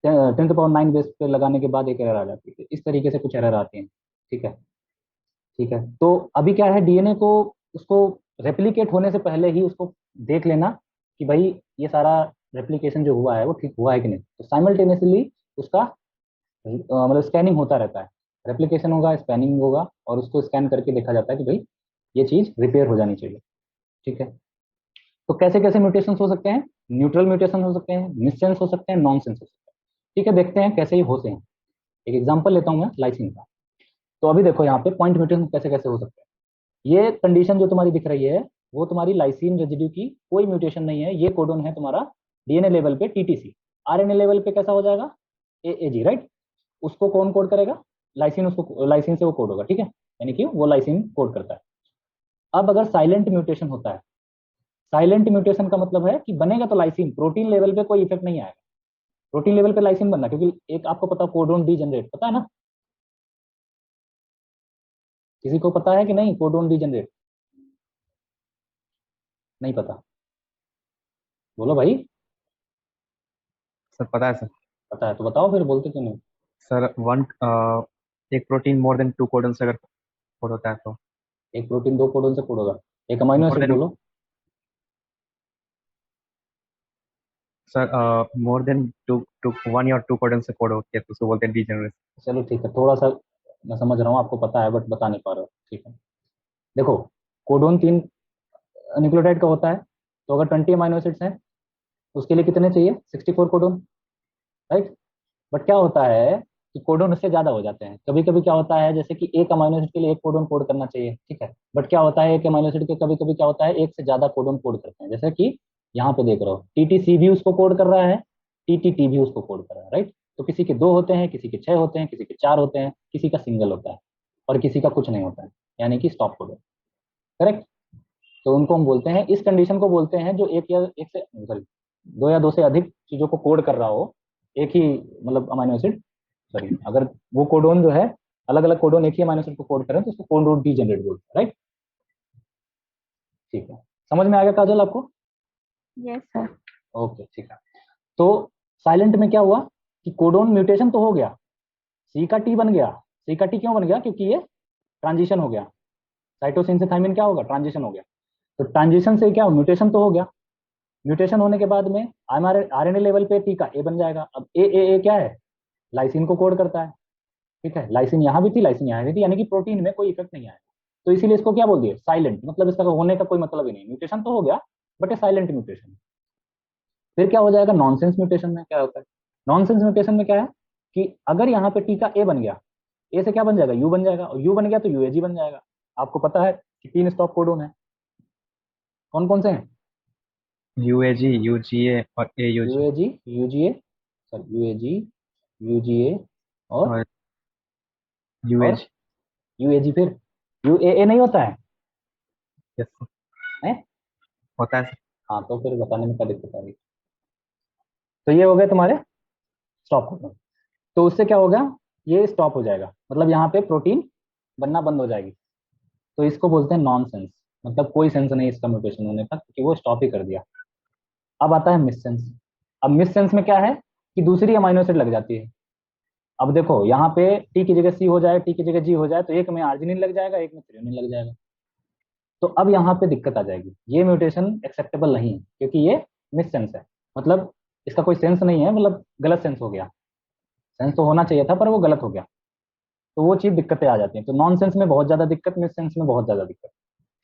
10⁹ बेस पे लगाने के बाद एक एरर आ जाती है, इस तरीके से कुछ एरर आती हैं, ठीक है, ठीक है। तो अभी क्या है, डीएनए को उसको रेप्लिकेट होने से पहले ही उसको देख लेना कि भाई ये सारा रेप्लिकेशन जो हुआ है वो ठीक हुआ है कि नहीं। तो साइमल्टेनियसली उसका मतलब स्कैनिंग होता रहता है, रेप्लिकेशन होगा, स्कैनिंग होगा, और उसको स्कैन करके देखा जाता है कि भाई ये चीज़ रिपेयर हो जानी चाहिए। ठीक है। तो कैसे कैसे म्यूटेशंस हो सकते हैं? न्यूट्रल म्यूटेशन हो सकते हैं, मिससेंस हो सकते हैं, नॉन सेंस हो सकते हैं। ठीक है, देखते हैं कैसे ये होते हैं। एक एग्जांपल लेता हूँ मैं लाइसिन का। तो अभी देखो यहाँ पे पॉइंट म्यूटेशन कैसे कैसे हो सकते हैं। ये कंडीशन जो तुम्हारी दिख रही है वो तुम्हारी लाइसिन रेजिड्यू की कोई म्यूटेशन नहीं है, ये कोडोन है तुम्हारा डीएनए लेवल पे टीटीसी। आरएनए लेवल पे कैसा हो जाएगा? AAG, right. उसको कौन कोड करेगा? लाइसिन, उसको लाइसिन से वो कोड होगा। ठीक है, यानी कि वो लाइसिन कोड करता है। अब अगर साइलेंट म्यूटेशन होता है, साइलेंट म्यूटेशन का मतलब है कि बनेगा तो लाइसिन, प्रोटीन लेवल पे कोई इफेक्ट नहीं आएगा। प्रोटीन लेवल पे लाइसिन बनना, क्योंकि एक आपको पता कोडोन डीजनरेट पता है ना? किसी को पता है कि नहीं कोडोन डीजनरेट? नहीं पता? बोलो भाई। सर पता है सर। पता है तो बताओ, फिर बोलते क्यों नहीं? सर वन एक प्रोटीन मोर देन 2 कोडन से अगर कोड होता है तो। एक प्रोटीन दो कोडोन से कोड होगा। एक अमाइनो मोर एसिड देन बोलो। Sir more than two two 1 या 2 कोडन से कोड होती है तो उसको बोलते हैं डीजेनरेट। चलो ठीक है, थोड़ा सा मैं समझ रहा हूँ आपको पता है बट बता नहीं पा रहे हो। ठीक है, देखो, कोडोन 3 न्यूक्लियोटाइड का होता है। तो अगर 20 अमाइनो एसिड्स हैं तो उसके लिए कितने चाहिए? 64 कोडोन, राइट। बट क्या होता है कि कोडोन उससे ज्यादा हो जाते हैं। कभी कभी क्या होता है, जैसे कि एक अमाइनो एसिड के लिए एक कोडोन कोड करना चाहिए, ठीक है। बट क्या होता है, एक अमाइनो एसिड के कभी कभी क्या होता है, एक से ज्यादा कोडोन कोड करते हैं। जैसे कि यहाँ पे देख रहे हो, टीटीसी भी उसको कोड कर रहा है, टीटीटी भी उसको कोड कर रहा है, राइट। तो किसी के 2 होते हैं, किसी के 6 होते हैं, किसी के 4 होते हैं, किसी का सिंगल होता है, और किसी का कुछ नहीं होता है, यानी कि स्टॉप कोडोन। करेक्ट। तो उनको हम बोलते हैं, इस कंडीशन को बोलते हैं जो एक या एक से सॉरी 2 या 2 से अधिक चीजों को कोड कर रहा हो, एक ही मतलब अमाइनो एसिड, सॉरी अगर वो कोडोन जो है अलग अलग कोडोन एक ही अमाइनो एसिड को कोड करें तो उसको कोडोन डीजेनरेट बोलते हैं, राइट। ठीक है, समझ में आ गया काजल आपको? Yes sir. ओके ठीक है। तो साइलेंट में क्या हुआ कि कोडोन म्यूटेशन तो हो गया, सी का टी बन गया। सी का टी क्यों बन गया? क्योंकि ये ट्रांजिशन हो गया, साइटोसिन से थाइमिन क्या होगा? ट्रांजिशन हो गया। तो ट्रांजिशन से क्या, म्यूटेशन तो हो गया। म्यूटेशन होने के बाद में हमारे आरएनए लेवल पे टी का ए बन जाएगा। अब ए क्या है? लाइसिन को कोड करता है। ठीक है, लाइसिन यहाँ भी थी, लाइसिन यहाँ भी थी, यानी कि प्रोटीन में कोई इफेक्ट नहीं आया। तो इसीलिए इसको क्या बोल दिए? साइलेंट। मतलब इसका होने का कोई मतलब ही नहीं, म्यूटेशन तो हो गया बट ए साइलेंट म्यूटेशन। फिर क्या हो जाएगा नॉनसेंस म्यूटेशन में? क्या होता है नॉनसेंस म्यूटेशन में? क्या है कि अगर यहाँ पे टी का ए बन गया, ए से क्या बन जाएगा? यू बन जाएगा, और यू बन गया तो यूएजी बन जाएगा। आपको पता है कि 3 स्टॉप कोडोन है, कौन कौन से हैं? यूएजी, यूजीए और एयूजी। यूएजी, यूजीए, सॉरी यूएजी, यूजीए, और और और यूएजी। यूएजी। फिर यूएए नहीं होता है? यस हैं? होता है सर। हाँ, तो फिर बताने में क्या दिक्कत आ रही? तो ये हो गए तुम्हारे स्टॉप कोडोन। तो उससे क्या होगा, ये स्टॉप हो जाएगा, मतलब यहाँ पे प्रोटीन बनना बंद हो जाएगी। तो इसको बोलते हैं नॉन सेंस, मतलब कोई सेंस नहीं इसका म्यूटेशन होने का, क्योंकि वो स्टॉप ही कर दिया। अब आता है मिस सेंस। अब मिस सेंस में क्या है कि दूसरी अमाइनो एसिड लग जाती है। अब देखो यहाँ पे टी की जगह सी हो जाए, टी की जगह जी हो जाए, तो एक में आर्जिनिन लग जाएगा, एक में थ्रेओनिन लग जाएगा। तो अब यहाँ पे दिक्कत आ जाएगी, ये म्यूटेशन एक्सेप्टेबल नहीं है, क्योंकि ये मिस सेंस है। मतलब इसका कोई सेंस नहीं है, मतलब गलत सेंस हो गया। सेंस तो होना चाहिए था पर वो गलत हो गया। तो वो चीज दिक्कतें आ जाती हैं। तो नॉन सेंस में बहुत ज्यादा दिक्कत, मिस सेंस में बहुत ज्यादा दिक्कत।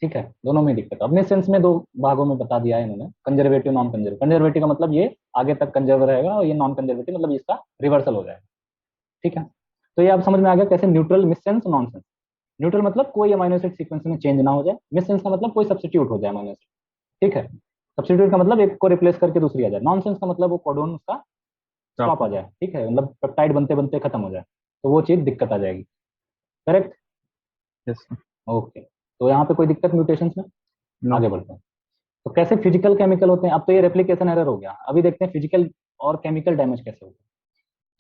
ठीक है, दोनों में दिक्कत। अब मिस सेंस में 2 भागों में बता दिया है इन्होंने, कंजर्वेटिव, नॉन कंजर्वेटिव। कंजर्वेटिव का मतलब ये आगे तक कंजर्व रहेगा, और ये नॉन कंजर्वेटिव मतलब इसका रिवर्सल हो जाएगा। ठीक है, तो ये आप समझ में आ गया कैसे neutral, miss sense, non sense. Neutral मतलब कोई अमाइनो एसिड सीक्वेंस में चेंज ना हो जाए, मिस सेंस का मतलब कोई सब्स्टिट्यूट हो जाए अमाइनो एसिड। ठीक है, सब्स्टिट्यूट का मतलब एक को रिप्लेस करके दूसरी आ जाए। नॉन सेंस का मतलब वो कोडोन उसका स्टॉप स्टॉप आ हो गया। जाए। ठीक है, मतलब पेप्टाइड बनते बनते खत्म हो जाए, तो वो चीज दिक्कत आ जाएगी। करेक्ट। यस। ओके, तो यहाँ पे कोई दिक्कत म्यूटेशन में? नो। आगे बढ़ते हैं। तो कैसे फिजिकल केमिकल होते हैं? अब तो ये रेप्लिकेशन एरर हो गया, अभी देखते हैं फिजिकल और केमिकल डैमेज कैसे होते हैं।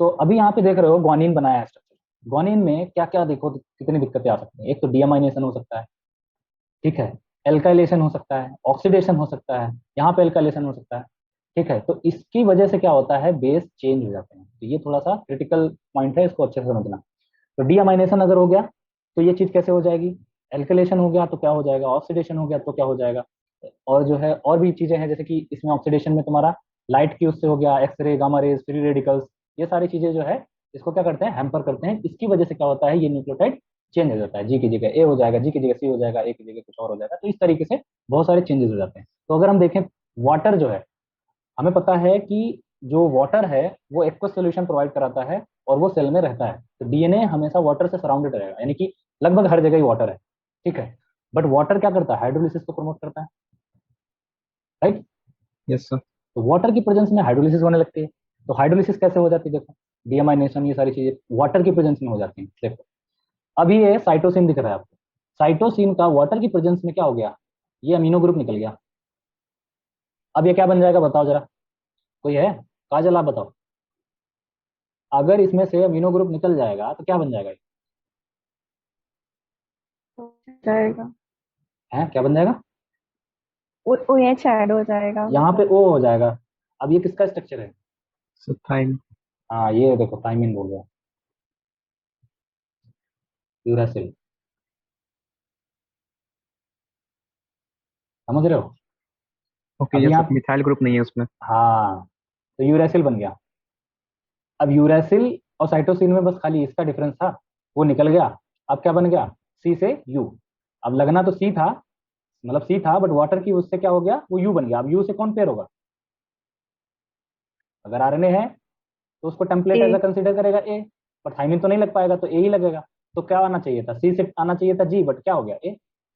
तो अभी यहाँ पे देख रहे हो ग्वानिन बनाया है स्ट्रक्चर। ग्वानिन में क्या क्या देखो कितनी दिक्कतें आ सकती हैं। एक तो डीअमाइनेशन हो सकता है, ठीक है, एल्काइलेशन हो सकता है, ऑक्सीडेशन हो सकता है, यहाँ पे एल्काइलेशन हो सकता है। ठीक है, तो इसकी वजह से क्या होता है, बेस चेंज हो जाते हैं। तो ये थोड़ा सा क्रिटिकल पॉइंट है, इसको अच्छे से समझना। तो डीअमाइनेशन अगर हो गया तो ये चीज कैसे हो जाएगी, एल्काइलेशन हो गया तो क्या हो जाएगा, ऑक्सीडेशन हो गया तो क्या हो जाएगा। और जो है और भी चीजें हैं, जैसे कि इसमें ऑक्सीडेशन में तुम्हारा लाइट की उससे हो गया, x-ray, gamma rays, free radicals, ये सारी चीजें जो है इसको क्या करते हैं, हैम्पर करते हैं। इसकी वजह से क्या होता है, ये न्यूक्लियोटाइड चेंज हो जाता है, जी की जगह ए हो जाएगा, जी की जगह सी हो जाएगा, ए की जगह कुछ और हो जाएगा। तो इस तरीके से बहुत सारे चेंजेस हो जाते हैं। तो अगर हम देखें, वाटर जो है, हमें पता है कि जो वाटर है वो एक्वस सोल्यूशन प्रोवाइड कराता है और वो सेल में रहता है। तो डीएनए हमेशा वाटर से सराउंडेड रहेगा, यानी कि लगभग हर जगह ही वाटर है, ठीक है। बट वाटर क्या करता है, हाइड्रोलिसिस को प्रमोट करता है, राइट। Yes, sir. तो वाटर की प्रेजेंस में हाइड्रोलिसिस होने लगती है। तो हाइड्रोलिसिस कैसे हो जाती है, देखो, डीएमाइनेशन, ये सारी चीजें वाटर की प्रेजेंस में हो जाती हैं। देखो, अभी ये साइटोसिन दिख रहा है आपको, साइटोसिन का वाटर की प्रेजेंस में क्या हो गया, ये अमीनो ग्रुप निकल गया। अब ये क्या बन जाएगा, बताओ जरा, कोई है, काजल आप बताओ, अगर इसमें से अमीनो ग्रुप निकल जाएगा तो क्या बन जाएगा, जाएगा, है क्या बन जाएगा, वो ये ऐड हो जाएगा यहाँ पे मतलब। ओ हो जाएगा। अब ये किसका स्ट्रक्चर है, So time. हाँ ये देखो थाइमिन बोल गया, यूरासिल, समझ रहे हो। Okay, अब yes, sir. यहाँ, मिथाइल ग्रुप नहीं है उसमें. हाँ, तो यूरासिल बन गया। अब यूरासिल और साइटोसिन में बस खाली इसका डिफरेंस था, वो निकल गया। अब क्या बन गया, सी से यू। अब लगना तो सी था, मतलब सी था, बट वाटर की उससे क्या हो गया, वो यू बन गया। अब यू से कौन पेयर होगा, अगर आरएनए है तो उसको टेम्पलेट ए। एज कंसिडर करेगा ए, पर थाइमिन तो नहीं लग पाएगा, तो ए ही लगेगा। तो क्या आना चाहिए था, सी से आना चाहिए था जी, बट क्या हो गया, ए,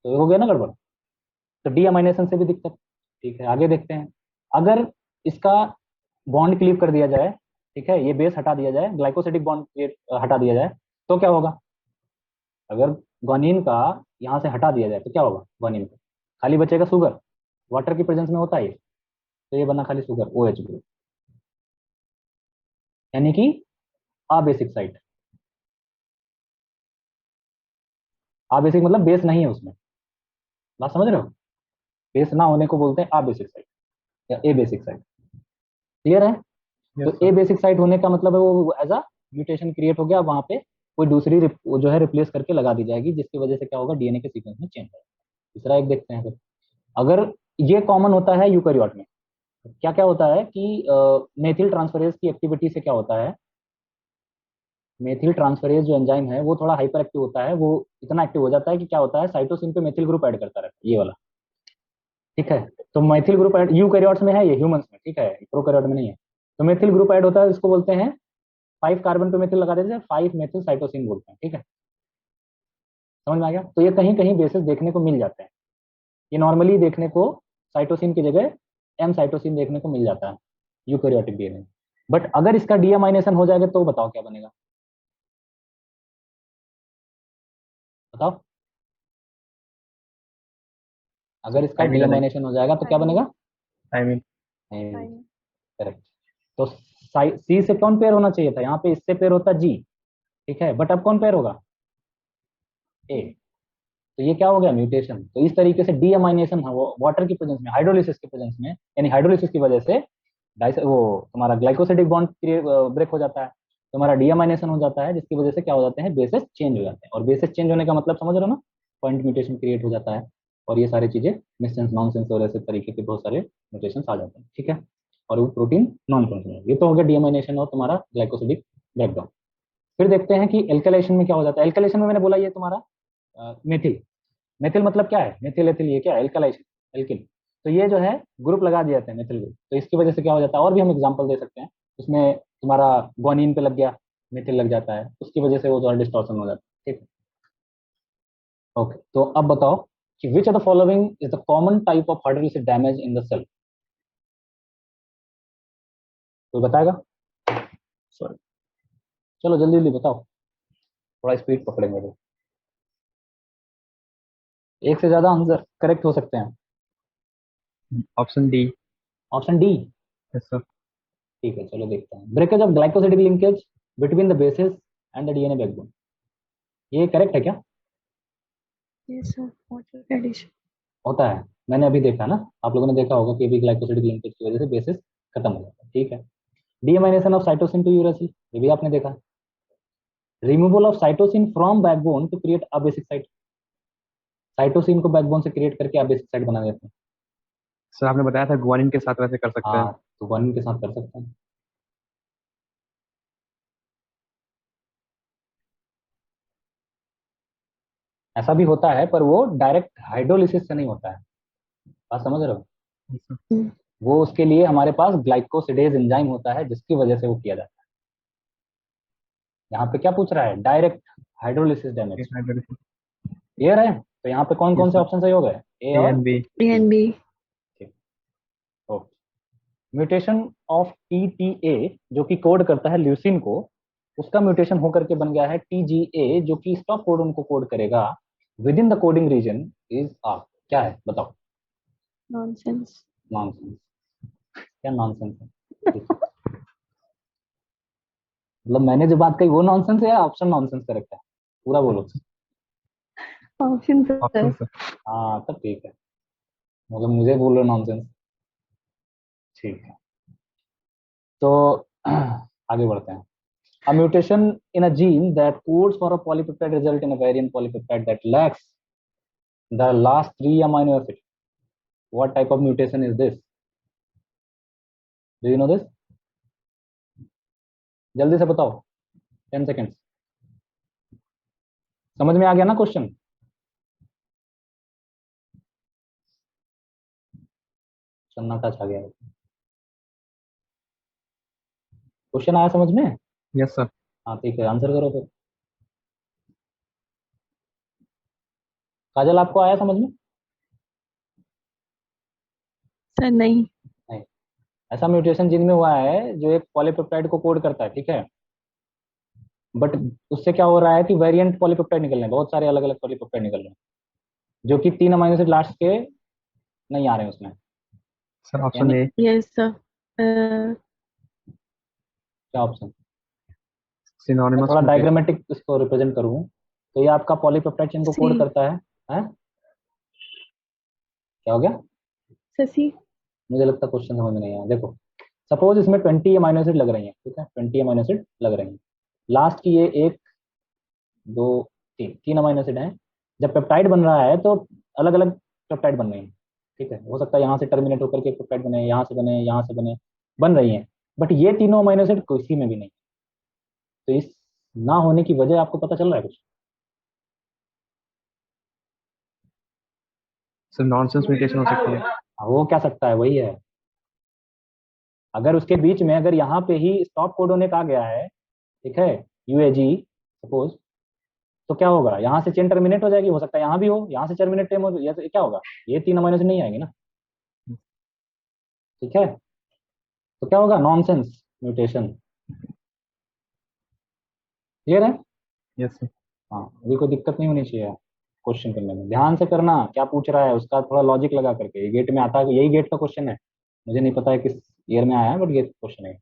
तो ये हो गया ना गड़बड़। तो डी अमाइनेशन से भी दिक्कत। ठीक है, आगे देखते हैं। अगर इसका बॉन्ड क्लीव कर दिया जाए, ठीक है, ये बेस हटा दिया जाए, ग्लाइकोसिडिक बॉन्ड हटा दिया जाए, तो क्या होगा, अगर ग्वानिन का यहाँ से हटा दिया जाए तो क्या होगा, ग्वानिन का खाली बचेगा शुगर, वाटर की प्रेजेंस में होता है ये, तो ये बना खाली शुगर, ओ एच ग्रुप, यानी कि आ बेसिक साइट। आ बेसिक मतलब बेस नहीं है उसमें, बात समझ रहे हो, बेस ना होने को बोलते हैं आ बेसिक साइट या ए बेसिक साइट। क्लियर है। Yes, तो sir. ए बेसिक साइट होने का मतलब है वो एज अ म्यूटेशन क्रिएट हो गया, वहां पे कोई दूसरी वो जो है रिप्लेस करके लगा दी जाएगी, जिसकी वजह से क्या होगा, डीएनए के सीक्वेंस में चेंज होगा। तीसरा एक देखते हैं फिर। अगर ये कॉमन होता है यूकैरियोट में, क्या क्या होता है कि मेथिल ट्रांसफरेज की एक्टिविटी से क्या होता है, मेथिल ट्रांसफरेज जो एंजाइम है वो थोड़ा हाइपर एक्टिव होता है, वो इतना एक्टिव हो जाता है कि क्या होता है, साइटोसिन पे मेथिल ग्रुप ऐड करता रहता है, ये वाला, ठीक है। तो मेथिल ग्रुप ऐड यूकैरियोट्स में है, ये ह्यूमंस में, ठीक है, प्रोकैरियोट में नहीं है। तो मेथिल ग्रुप ऐड होता है, इसको बोलते हैं 5 कार्बन पे मेथिल लगा देते हैं, 5 मेथिल साइटोसिन बोलते हैं, ठीक है, समझ में आ गया। तो ये कहीं कहीं बेसिस देखने को मिल जाते हैं, ये नॉर्मली देखने को साइटोसिन की जगह एम साइटोसिन देखने को मिल जाता है यूकैरियोटिक डीएनए। बट अगर इसका डीएमाइनेशन हो जाएगा तो बताओ क्या बनेगा, बताओ, So अगर इसका timing अलग. डीएमाइनेशन हो जाएगा तो क्या टाइमिंग। बनेगा, Timing. टाइमिंग। करेक्ट। तो सी से कौन पेयर होना चाहिए था, यहाँ पे इससे पेयर होता जी, ठीक है, बट अब कौन पेयर होगा, ए। तो ये क्या हो गया, म्यूटेशन। तो इस तरीके से डीअमाइनेशन है वो वाटर की प्रेजेंस में, हाइड्रोलिसिस की प्रेजेंस में, यानी हाइड्रोलिसिस की वजह से वो तुम्हारा ग्लाइकोसिडिक बॉन्ड ब्रेक हो जाता है, तुम्हारा डीअमाइनेशन हो जाता है, जिसकी वजह से क्या हो जाते हैं, बेसिस चेंज हो जाते हैं। और बेसिस चेंज होने का मतलब समझ रहे हो ना, पॉइंट म्यूटेशन क्रिएट हो जाता है, और ये सारी चीजें मिससेंस, नॉनसेंस और ऐसे तरीके के बहुत सारे म्यूटेशन आ जाते हैं, ठीक है। और वो प्रोटीन नॉन फंक्शनल, ये तो हो गया डीअमाइनेशन और तुम्हारा ग्लाइकोसिडिक ब्रेकडाउन। फिर देखते हैं कि एल्कलाइजेशन में क्या हो जाता है। एल्कलाइजेशन में मैंने बोला ये तुम्हारा मेथिल, मेथिल मतलब क्या है, मेथिल एथिल, ये क्या है, एल्कलाइजेशन, एल्किल। तो ये जो है ग्रुप लगा दिए जाते हैं मेथिल ग्रुप, तो इसकी वजह से क्या हो जाता है, और भी हम एग्जांपल दे सकते हैं। उसमें तुम्हारा ग्वानिन पे लग गया, मेथिल लग जाता है, उसकी वजह से वो थोड़ा डिस्टॉर्शन हो जाता है, ठीक है। ओके, तो अब बताओ कि which of the following is the common type of hydrolysis damage in the cell, कोई बताएगा, Sorry. चलो जल्दी जल्दी बताओ, थोड़ा स्पीड पकड़ेंगे तो। एक से ज्यादा आंसर करेक्ट हो सकते हैं। Option D. Option D, Yes, sir. ठीक है, चलो देखते हैं। Breakage of glycosidic linkage between the basis and the DNA backbone, ये करेक्ट है क्या, यस सर, वाटर एडिशन। होता है, मैंने अभी देखा ना, आप लोगों ने देखा होगा कि अभी ग्लाइकोसिडिक लिंकेज की वजह से बेसिस खत्म हो जाता है, ठीक है। Deamination of cytosine to uracil, ये भी आपने देखा। Removal of cytosine from backbone to create a basic site, cytosine को बैकबोन से क्रिएट करके अ बेसिक साइट बना देते हैं। सर आपने बताया था गुआनिन के साथ वैसे कर सकते हैं। हाँ, तो गुआनिन के साथ कर सकते हैं। ऐसा भी होता है, पर वो डायरेक्ट हाइड्रोलिसिस से नहीं होता है। बात समझ रहे हो? हम्म, वो उसके लिए हमारे पास ग्लाइकोसिडेज एंजाइम होता है, जिसकी वजह से वो किया जाता है। यहाँ पे क्या पूछ रहा है? Direct hydrolysis damage. क्लियर है? तो यहाँ पे कौन कौन यस से सर। ऑप्शन सही हो गए? ए ए और and B. A C. And B. ठीक। ओके। म्यूटेशन ऑफ टीटीए जो कि कोड करता है ल्यूसिन को, उसका म्यूटेशन होकर के बन गया है टीजीए जो कि स्टॉप कोडन को कोड करेगा within the coding region is R. क्या है बताओ? नॉनसेंस। नॉनसेंस। क्या नॉनसेंस है? ठीक है। मतलब मैंने जो बात कही वो नॉनसेंस है या ऑप्शन नॉनसेंस करेक्ट है? पूरा बोलो। Option option sir. सर। हाँ तब ठीक है। मतलब मुझे बोलो नॉनसेंस। ठीक है। तो आगे बढ़ते हैं। A mutation in a gene that codes for a polypeptide result in a variant polypeptide that lacks the last three amino acids. What type of mutation is this? Do you know this? जल्दी से बताओ। 10 seconds। समझ में आ गया ना question? सन्नाटा छा गया। क्वेश्चन आया समझ में? Yes sir. हाँ ठीक है, आंसर करो फिर। काजल आपको आया समझ में? सर नहीं। नहीं। ऐसा म्यूटेशन जिनमें हुआ है जो एक पॉलीपेप्टाइड को कोड करता है, ठीक है, बट उससे क्या हो रहा है कि वेरिएंट पॉलीपेप्टाइड निकल रहे हैं, बहुत सारे अलग अलग पॉलीपेप्टाइड निकल रहे हैं जो कि 3 अमीनो एसिड लास्ट के नहीं आ रहे हैं उसमें। सर ऑप्शन यानी ए। Yes sir. क्या ऑप्शन? मैं सिनोनिमस थोड़ा म्यूटेशन। डायग्रामेटिक इसको रिप्रेजेंट करूँ तो ये आपका पॉलीपेप्टाइड चेन को सी। कोड करता है। हैं? क्या हो गया? सर सी। मुझे लगता है क्वेश्चन समझ में नहीं आया। देखो, सपोज इसमें 20 अमीनो एसिड लग रही है, ठीक है, 20 अमीनो एसिड लग रही है। लास्ट की ये एक, दो, तीन, 3 अमीनो एसिड हैं। जब पेप्टाइड बन रहा है तो अलग अलग पेप्टाइड बन रही है, ठीक है, हो सकता है यहाँ से टर्मिनेट होकर के पेप्टाइड बने, यहाँ से बने, यहाँ से बने, बन रही हैं, बट ये तीनों अमीनो एसिड किसी में भी नहीं। तो इस ना होने की वजह आपको पता चल रहा है कुछ? सर नॉनसेंस म्यूटेशन हो सकती है। हाँ, हो क्या सकता है, वही है। अगर उसके बीच में अगर यहाँ पे ही स्टॉप कोडोन एक आ गया है, ठीक है, यूएजी सपोज, तो क्या होगा? यहाँ से चेन टर्मिनेट हो जाएगी, हो सकता है यहाँ भी हो, यहाँ से टर्मिनेट टेम हो, ये क्या होगा? ये 3 अमीनो एसिड नहीं आएंगे ना, ठीक है। तो क्या होगा? Nonsense mutation. क्लियर है? Yes sir. हाँ, अभी कोई दिक्कत नहीं होनी चाहिए क्वेश्चन करने में। ध्यान से करना क्या पूछ रहा है, उसका थोड़ा लॉजिक लगा करके। ये गेट में आता है, यही गेट का क्वेश्चन है। मुझे नहीं पता है किस ईयर में आया है, बट ये क्वेश्चन है।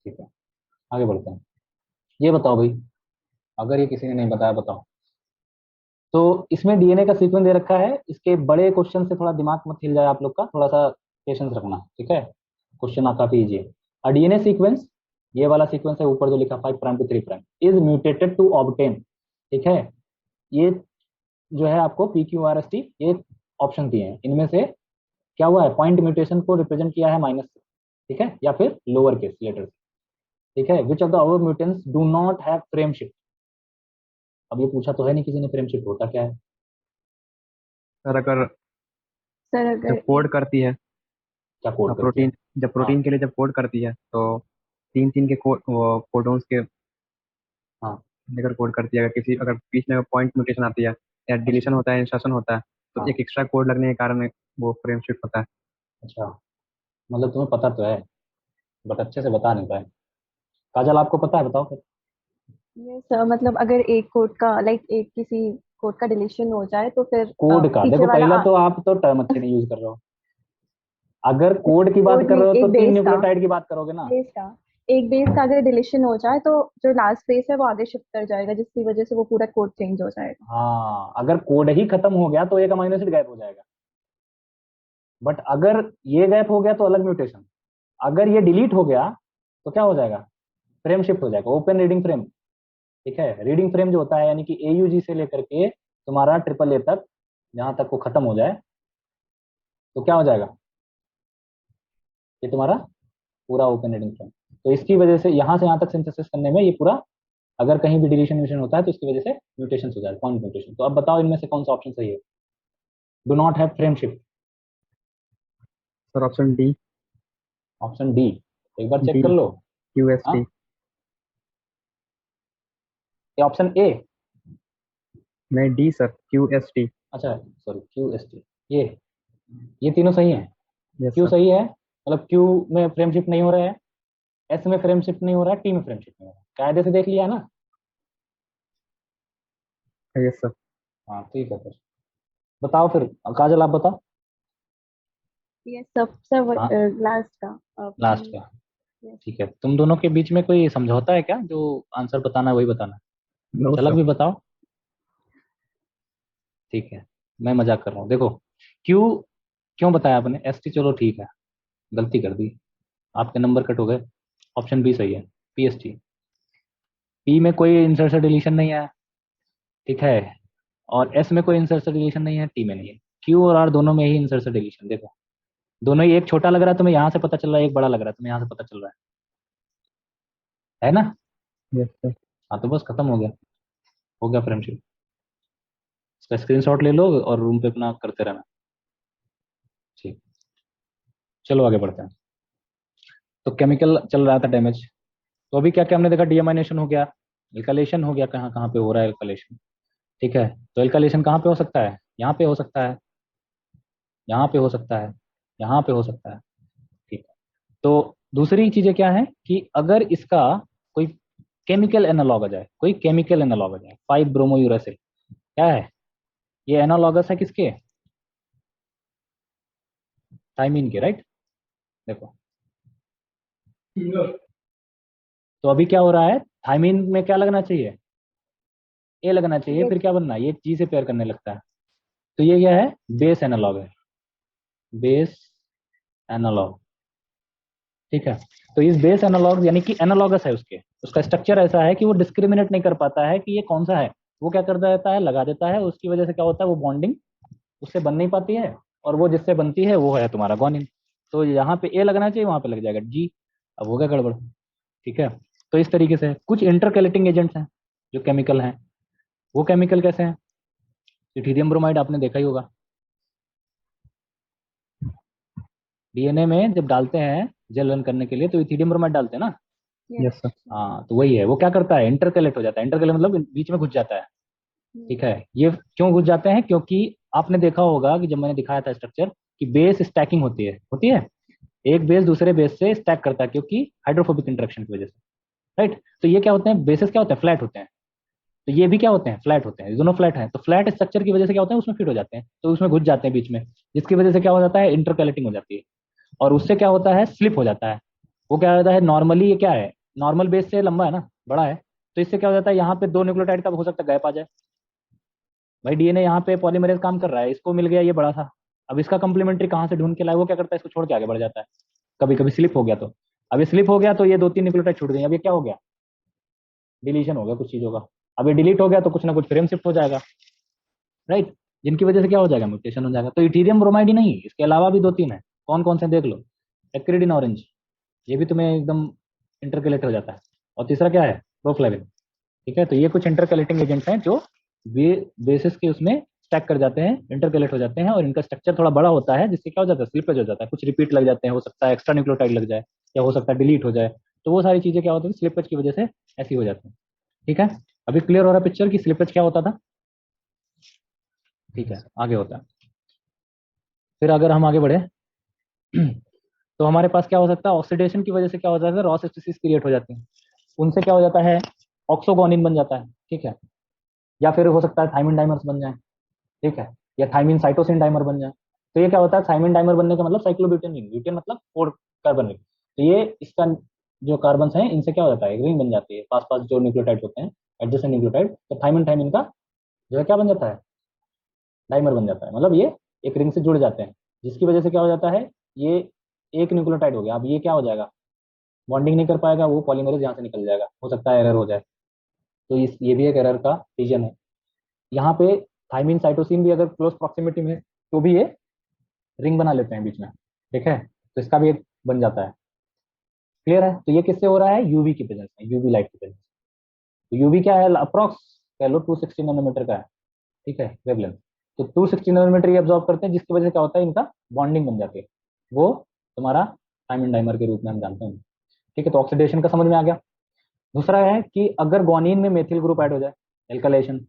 ठीक है, आगे बढ़ते हैं। ये बताओ भाई, अगर ये किसी ने नहीं बताया, बताओ। तो इसमें डीएनए का सीक्वेंस दे रखा है। इसके बड़े क्वेश्चन से थोड़ा दिमाग मत हिल जाए आप लोग का, थोड़ा सा पेशेंस रखना, ठीक है। क्वेश्चन आप काफी इजी है। डीएनए सीक्वेंस, ये वाला सीक्वेंस है ऊपर जो लिखा 5 prime to 3 prime, is mutated to obtain, ठीक है। ये जो है आपको P Q R S T ये ऑप्शन दिए हैं, इनमें से क्या हुआ है? पॉइंट म्यूटेशन को रिप्रेजेंट किया है माइनस से, ठीक है, या फिर लोअर केस लेटर से, ठीक है। विच of the above mutants do not have frame shift? अब ये पूछा तो है नहीं किसी ने, फ्रेम शिफ्ट होता क्या है? सर अगर सर जब अगर कोड एक। करती है क्या कोड करती है? प्रोटीन, जब हाँ। प्रोटीन के लिए जब कोड करती है तो तीन तीन के कोडोन्स के हाँ। लेकर कोड करती है। अगर किसी अगर बीच में पॉइंट म्यूटेशन आती है या अच्छा। डिलीशन होता है, इंसर्शन होता है, तो हाँ। एक एक्स्ट्रा कोड लगने के कारण वो फ्रेम शिफ्ट होता है। अच्छा, मतलब तुम्हें पता तो है, बट अच्छे से बता नहीं पाए। काजल आपको पता है, बताओ फिर। ये सर मतलब अगर एक कोड का लाइक एक किसी कोड का डिलीशन हो जाए तो फिर कोड का पीछे देखो, वाला पहला तो आप तो टर्म अच्छे नहीं यूज कर रहे हो। अगर कोड की बात कोड कर नहीं, रहे हो तो एक तीन बेस का। न्यूक्लियोटाइड की बात करोगे ना। बेस का। एक बेस का अगर डिलीशन हो जाए तो जो लास्ट बेस है वो आगे शिफ्ट कर जाएगा, जिसकी वजह से वो पूरा कोड चेंज हो जाएगा। हाँ, अगर कोड ही खत्म हो गया तो एक अमीनो एसिड गायब हो जाएगा, बट अगर ये गैप हो गया तो अलग म्यूटेशन। अगर ये डिलीट हो गया तो क्या हो जाएगा? फ्रेम शिफ्ट हो जाएगा, ओपन रीडिंग फ्रेम, ठीक है। रीडिंग फ्रेम जो होता है यानी कि एयूजी से लेकर के तुम्हारा ट्रिपल ए तक, जहां तक वो खत्म हो जाए, तो क्या हो जाएगा, ये तुम्हारा पूरा ओपन एंडिंग फ्रेम। तो इसकी वजह से यहाँ से यहाँ तक सिंथेसिस करने में ये पूरा, अगर कहीं भी डिलीशन म्यूटेशन होता है तो इसकी वजह से म्यूटेशन हो जाएगा, पॉइंट म्यूटेशन। तो अब बताओ इनमें से कौन सा ऑप्शन सही है। Do not have frame shift, sir option D. Option D, एक बार चेक डी कर लो। हाँ, QST। ये ऑप्शन ए, नहीं, डी सर, QST। अच्छा सॉरी क्यू एस टी, ये तीनों सही है। Yes Q sir. सही है, मतलब क्यू में फ्रेम शिफ्ट नहीं हो रहा है, एस में फ्रेम शिफ्ट नहीं हो रहा है, टी में फ्रेम शिफ्ट नहीं हो रहा है, कायदे से देख लिया ना। Yes sir. हाँ ठीक है, फिर बताओ फिर, काजल आप बताओ। ये सबसे हाँ, लास्ट का लास्ट ऑप्शन। का। ठीक है, तुम दोनों के बीच में कोई समझौता है क्या, जो आंसर बताना है वही बताना है, नो कुछ अलग सर। भी बताओ। ठीक है, मैं मजाक कर रहा हूँ, देखो क्यू क्यों बताया आपने, एस टी चलो ठीक है, गलती कर दी, आपके नंबर कट हो गए। ऑप्शन बी सही है, पी एस टी। पी में कोई इंसर्शन डिलीशन नहीं है, ठीक है, और एस में कोई इंसर्शन डिलीशन नहीं है, टी में नहीं है। क्यू और आर दोनों में ही इंसर्शन डिलीशन, देखो दोनों ही, एक छोटा लग रहा है तुम्हें यहाँ से पता चल रहा है, एक बड़ा लग रहा है तुम्हें यहाँ से पता चल रहा है ना। Yes sir. हाँ तो बस खत्म हो गया फ्रेंडशिप। इसका स्क्रीनशॉट ले लो और रूम पे अपना करते रहना। ठीक, चलो आगे बढ़ते हैं। तो केमिकल चल रहा था डैमेज, तो अभी क्या क्या हमने देखा, डीएमाइनेशन हो गया, एल्कालेशन हो गया, कहाँ कहाँ पे हो रहा है एल्कालेशन। ठीक है, तो एल्कालेशन कहाँ पे हो सकता है, यहाँ पे हो सकता है, यहाँ पे हो सकता है, यहाँ पे हो सकता है। ठीक है, तो दूसरी चीजें क्या है कि अगर इसका कोई केमिकल एनालॉग आ जाए, कोई केमिकल एनालॉग आ जाए, 5 ब्रोमो यूरासिल, क्या है ये, एनालॉगस है किसके, थाइमीन के, राइट। देखो, तो अभी क्या हो रहा है, थाइमीन में क्या लगना चाहिए, ए लगना चाहिए, ये फिर क्या बनना है, ये जी से पेयर करने लगता है। तो ये क्या है, बेस एनालॉग है, बेस एनालॉग। ठीक है, तो इस बेस एनालॉग यानी कि एनालॉगस है उसके, उसका स्ट्रक्चर ऐसा है कि वो डिस्क्रिमिनेट नहीं कर पाता है कि ये कौन सा है। वो क्या कर देता है, लगा देता है, उसकी वजह से क्या होता है, वो बॉन्डिंग उससे बन नहीं पाती है, और वो जिससे बनती है वो है तुम्हारा गोनिन। तो यहाँ पे ए लगना चाहिए, वहां पे लग जाएगा जी। अब हो गया गड़बड़। ठीक है, तो इस तरीके से कुछ इंटरकैलेटिंग एजेंट्स हैं जो केमिकल हैं। वो केमिकल कैसे हैं, इथीरियम ब्रोमाइड आपने देखा ही होगा, डीएनए में जब डालते हैं जेल रन करने के लिए तो इथीरियम ब्रोमाइड डालते हैं ना। यस। Yes sir. हाँ तो वही है, वो क्या करता है, इंटरकलेट हो जाता है, इंटरकलेट मतलब बीच में घुस जाता है। ठीक है, ये क्यों घुस जाते हैं, क्योंकि आपने देखा होगा कि जब मैंने दिखाया था स्ट्रक्चर कि बेस स्टैकिंग होती है, एक बेस दूसरे बेस से स्टैक करता है क्योंकि हाइड्रोफोबिक इंटरेक्शन की वजह से, राइट। तो ये क्या होते हैं, बेसिस क्या होते हैं, फ्लैट होते हैं। तो ये भी क्या होते हैं, फ्लैट होते हैं, ये दोनों फ्लैट हैं, तो फ्लैट स्ट्रक्चर की वजह से क्या होता है, उसमें फिट हो जाते हैं, तो उसमें घुस जाते हैं बीच में, जिसकी वजह से क्या हो जाता है, इंटरकैलेटिंग हो जाती है, और उससे क्या होता है, स्लिप हो जाता है। वो क्या होता है, नॉर्मली ये क्या है, नॉर्मल बेस से लंबा है ना, बड़ा है, तो इससे क्या हो जाता है, यहाँ पे 2 न्यूक्लियोटाइड का हो सकता है गैप आ जाए। भाई डीएनए यहाँ पे पॉलीमरेज काम कर रहा है, इसको मिल गया ये बड़ा था, अब इसका कंप्लीमेंट्री कहाँ से ढूंढ के लाए, वो क्या करता है, इसको छोड़ के आगे बढ़ जाता है। कभी कभी स्लिप हो गया तो, अब ये स्लिप हो गया तो ये 2-3 न्यूक्लियोटाइड छूट गई, अब ये क्या हो गया, डिलीशन हो गया कुछ चीजों का। अब ये डिलीट हो गया तो कुछ ना कुछ फ्रेम शिफ्ट हो जाएगा, राइट, जिनकी वजह से क्या हो जाएगा, म्यूटेशन हो जाएगा। तो इथीरियम ब्रोमाइड ही नहीं, इसके अलावा भी 2-3 है, कौन कौन से देख लो, एक्रिडिन ऑरेंज, ये भी तुम्हें एकदम इंटरकलेट हो जाता है, और तीसरा क्या है, प्रोफ्लेविन। ठीक है, तो ये कुछ इंटरकलेटिंग एजेंट्स हैं जो बेसिस के उसमें स्टैक कर जाते हैं, इंटरकलेट हो जाते हैं, और इनका स्ट्रक्चर थोड़ा बड़ा होता है, जिससे क्या हो जाता है, स्लिपेज हो जाता है, कुछ रिपीट लग जाते हैं, हो सकता है एक्स्ट्रा न्यूक्लियोटाइड लग जाए, या हो सकता है डिलीट हो जाए। तो वो सारी चीजें क्या होती है, स्लिपेज की वजह से ऐसी हो जाती है। ठीक है, अभी क्लियर हो रहा है पिक्चर की स्लिपेज क्या होता था। ठीक है, आगे होता है, फिर अगर हम आगे बढ़े तो हमारे पास क्या हो सकता है, ऑक्सीडेशन की वजह से क्या हो जाता है, रॉस स्पीसीज क्रिएट हो जाती है, उनसे क्या हो जाता है, ऑक्सोगोनिन बन जाता है। ठीक है, या फिर हो सकता है थाइमिन डाइमर्स बन जाए। ठीक है, या थाइमिन साइटोसिन डाइमर बन जाए। तो ये क्या होता है, थाइमिन डाइमर बनने का मतलब साइक्लोब्यूटेन रिंग, ब्यूटेन मतलब 4 कार्बन रिंग, तो ये इसका जो कार्बन हैं इनसे क्या हो जाता है, एक रिंग बन जाती है, पास पास जो न्यूक्लियोटाइड होते हैं, एडजेसेंट न्यूक्लियोटाइड, तो थाइमिन थाइमिन का जो है क्या बन जाता है, डाइमर बन जाता है, मतलब ये एक रिंग से जुड़ जाते हैं, जिसकी वजह से क्या हो जाता है, ये एक न्यूक्लियोटाइड हो गया, अब ये क्या हो जाएगा, बॉन्डिंग नहीं कर पाएगा, वो पॉलीमरेज यहाँ से निकल जाएगा, हो सकता है एरर हो जाए। तो इस ये भी एक एरर का रीजन है। यहाँ पे थाइमिन साइटोसिन भी अगर क्लोज प्रॉक्सिमिटी में है, तो भी ये रिंग बना लेते हैं बीच में, ठीक है, तो इसका भी एक बन जाता है। क्लियर है? तो ये किससे हो रहा है? यूवी की प्रेजेंस में, यूवी लाइट की प्रेजेंस। तो यूवी क्या है? अप्रॉक्स कह लो 260 नैनोमीटर का है, ठीक है, वेवलेंथ। तो 260 नैनोमीटर ये ऑब्जॉर्व करते हैं, जिसकी वजह से क्या होता है, इनका बॉन्डिंग बन जाती है, वो तुम्हारा थायमिन डाइमर के रूप में हम जानते हैं। ठीक है, तो ऑक्सीडेशन का समझ में आ गया। दूसरा है कि अगर ग्वानिन में मेथिल ग्रुप ऐड हो जाए, एल्काइलेशन।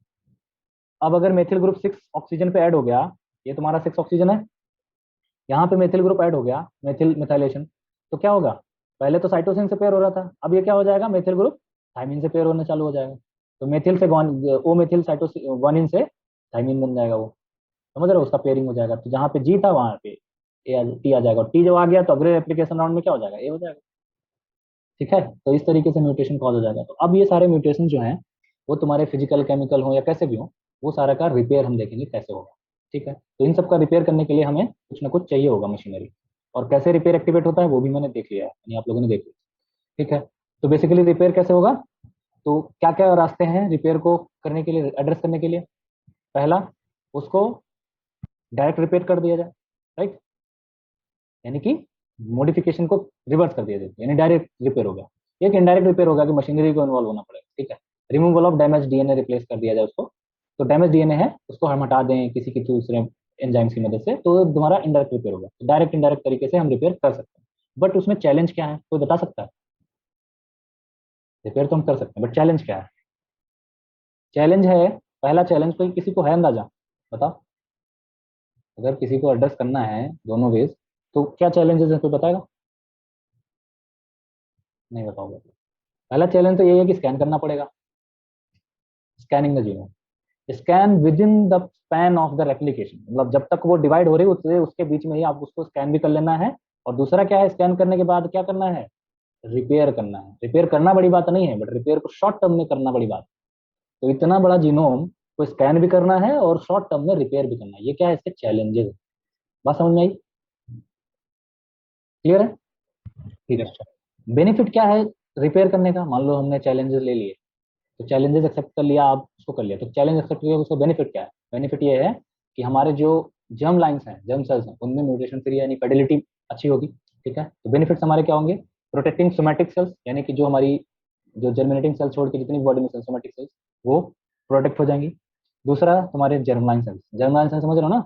अब अगर मेथिल ग्रुप 6 ऑक्सीजन पे ऐड हो गया, ये तुम्हारा 6 ऑक्सीजन है, यहाँ पे मेथिल ग्रुप ऐड हो गया, मेथिल मिथाइलेशन, तो क्या होगा? पहले तो साइटोसिन से पेयर हो रहा था, अब ये क्या हो जाएगा? मेथिल ग्रुप थाइमिन से पेयर होना चालू हो जाएगा। तो मेथिल से ओ मेथिल साइटोसिन ग्वानिन से थाइमिन बन जाएगा वो, समझ रहे हो? उसका पेयरिंग हो जाएगा। तो जहाँ पे जी था वहाँ पे टी आ जाएगा, और टी जब आ गया तो अगले एप्लीकेशन राउंड में क्या हो जाएगा? ए हो जाएगा। ठीक है, तो इस तरीके से म्यूटेशन कॉज हो जाएगा। तो अब ये सारे म्यूटेशन जो हैं वो तुम्हारे फिजिकल केमिकल हो या कैसे भी हो, वो सारा का रिपेयर हम देखेंगे कैसे होगा। ठीक है, तो इन सब का रिपेयर करने के लिए हमें कुछ ना कुछ चाहिए होगा मशीनरी, और कैसे रिपेयर एक्टिवेट होता है वो भी मैंने देख लिया है, यानी आप लोगों ने देख लिया। ठीक है, तो बेसिकली रिपेयर कैसे होगा, तो क्या क्या रास्ते हैं रिपेयर को करने के लिए, एड्रेस करने के लिए? पहला, उसको डायरेक्ट रिपेयर कर दिया जाए, राइट, यानी कि मॉडिफिकेशन को रिवर्स कर दिया जाए, यानी डायरेक्ट रिपेयर हो गया। एक इनडायरेक्ट रिपेयर होगा कि मशीनरी को इन्वॉल्व होना पड़ेगा। ठीक है, removal of damage DNA replace कर दिया जाए उसको। तो डैमेज डीएनए है उसको हम हटा दें किसी की दूसरे एंजाइम्स की मदद से, तो तुम्हारा इनडायरेक्ट रिपेयर होगा। तो डायरेक्ट इनडायरेक्ट तरीके से हम रिपेयर कर सकते हैं, बट उसमें चैलेंज क्या है, कोई बता सकता है? रिपेयर तो हम कर सकते हैं, बट चैलेंज क्या है? चैलेंज है, पहला चैलेंज कोई किसी को है अंदाजा? बताओ, अगर किसी को एड्रेस करना है दोनों वेज, तो क्या चैलेंजेस है, कोई बताएगा? नहीं बताओगे? पहला चैलेंज तो यही है कि स्कैन करना पड़ेगा, scanning the genome, scan with in the span of the replication, मतलब जब तक वो डिवाइड हो रही है उसके बीच में ही आप उसको स्कैन भी कर लेना है। और दूसरा क्या है, स्कैन करने के बाद क्या करना है? रिपेयर करना है। रिपेयर करना बड़ी बात नहीं है, बट रिपेयर को शॉर्ट टर्म में करना बड़ी बात है। तो इतना बड़ा जीनोम को स्कैन भी करना है और शॉर्ट टर्म में रिपेयर भी करना है, ये क्या है, इसके चैलेंजेस। बात समझ में आई? क्लियर है? ठीक है, बेनिफिट क्या है रिपेयर करने का? मान लो हमने चैलेंजेस ले लिए, तो चैलेंजेस एक्सेप्ट कर लिया, आप उसको कर लिया, तो चैलेंज एक्सेप्ट किया, उसका बेनिफिट क्या है? बेनिफिट ये है कि हमारे जो जर्म लाइंस हैं, जर्म सेल्स हैं, उनमें म्यूटेशन फ्री यानी फर्टिलिटी अच्छी होगी। ठीक है, तो बेनिफिट्स हमारे क्या होंगे? प्रोटेक्टिंग सोमैटिक सेल्स, यानी कि जो हमारी जो जर्मिनेटिंग सेल्स छोड़ के जितनी बॉडी में सेल्स, सोमैटिक सेल्स, वो प्रोटेक्ट हो जाएंगी। दूसरा, तुम्हारे जर्मलाइन सेल्स, जर्मलाइन सेल्स समझ रहे हो ना,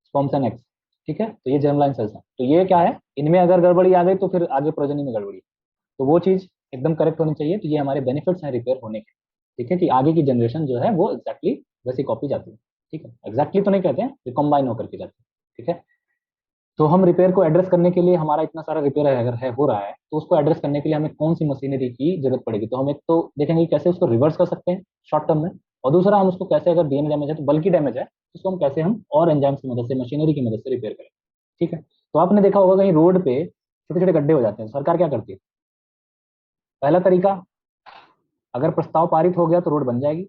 स्पर्म्स एंड एग्स। ठीक है, तो ये जर्मलाइन सेल्स हैं, तो ये क्या है, इनमें अगर गड़बड़ी आ गई तो फिर आगे प्रोजनी में गड़बड़ी, तो वो चीज एकदम करेक्ट होनी चाहिए। तो ये हमारे बेनिफिट्स हैं रिपेयर होने के। ठीक है, कि आगे की जनरेशन जो है वो एग्जैक्टली वैसी कॉपी जाती है। ठीक है, एग्जैक्टली तो नहीं कहते हैं, रिकॉम्बाइन होकर के जाती है। ठीक है, तो हम रिपेयर को एड्रेस करने के लिए, हमारा इतना सारा रिपेयर अगर है हो रहा है, तो उसको एड्रेस करने के लिए हमें कौन सी मशीनरी की जरूरत पड़ेगी? तो हम एक तो देखेंगे कि कैसे उसको रिवर्स कर सकते हैं शॉर्ट टर्म में, और दूसरा हम उसको कैसे, अगर डीएनए डैमेज है तो बल्कि डैमेज है, तो उसको हम कैसे हम और एंजाइम्स की मदद से, मशीनरी की मदद से रिपेयर करें। ठीक है, तो आपने देखा होगा कहीं रोड पे छोटे छोटे गड्ढे हो जाते हैं, सरकार क्या करती है? पहला तरीका, अगर प्रस्ताव पारित हो गया तो रोड बन जाएगी,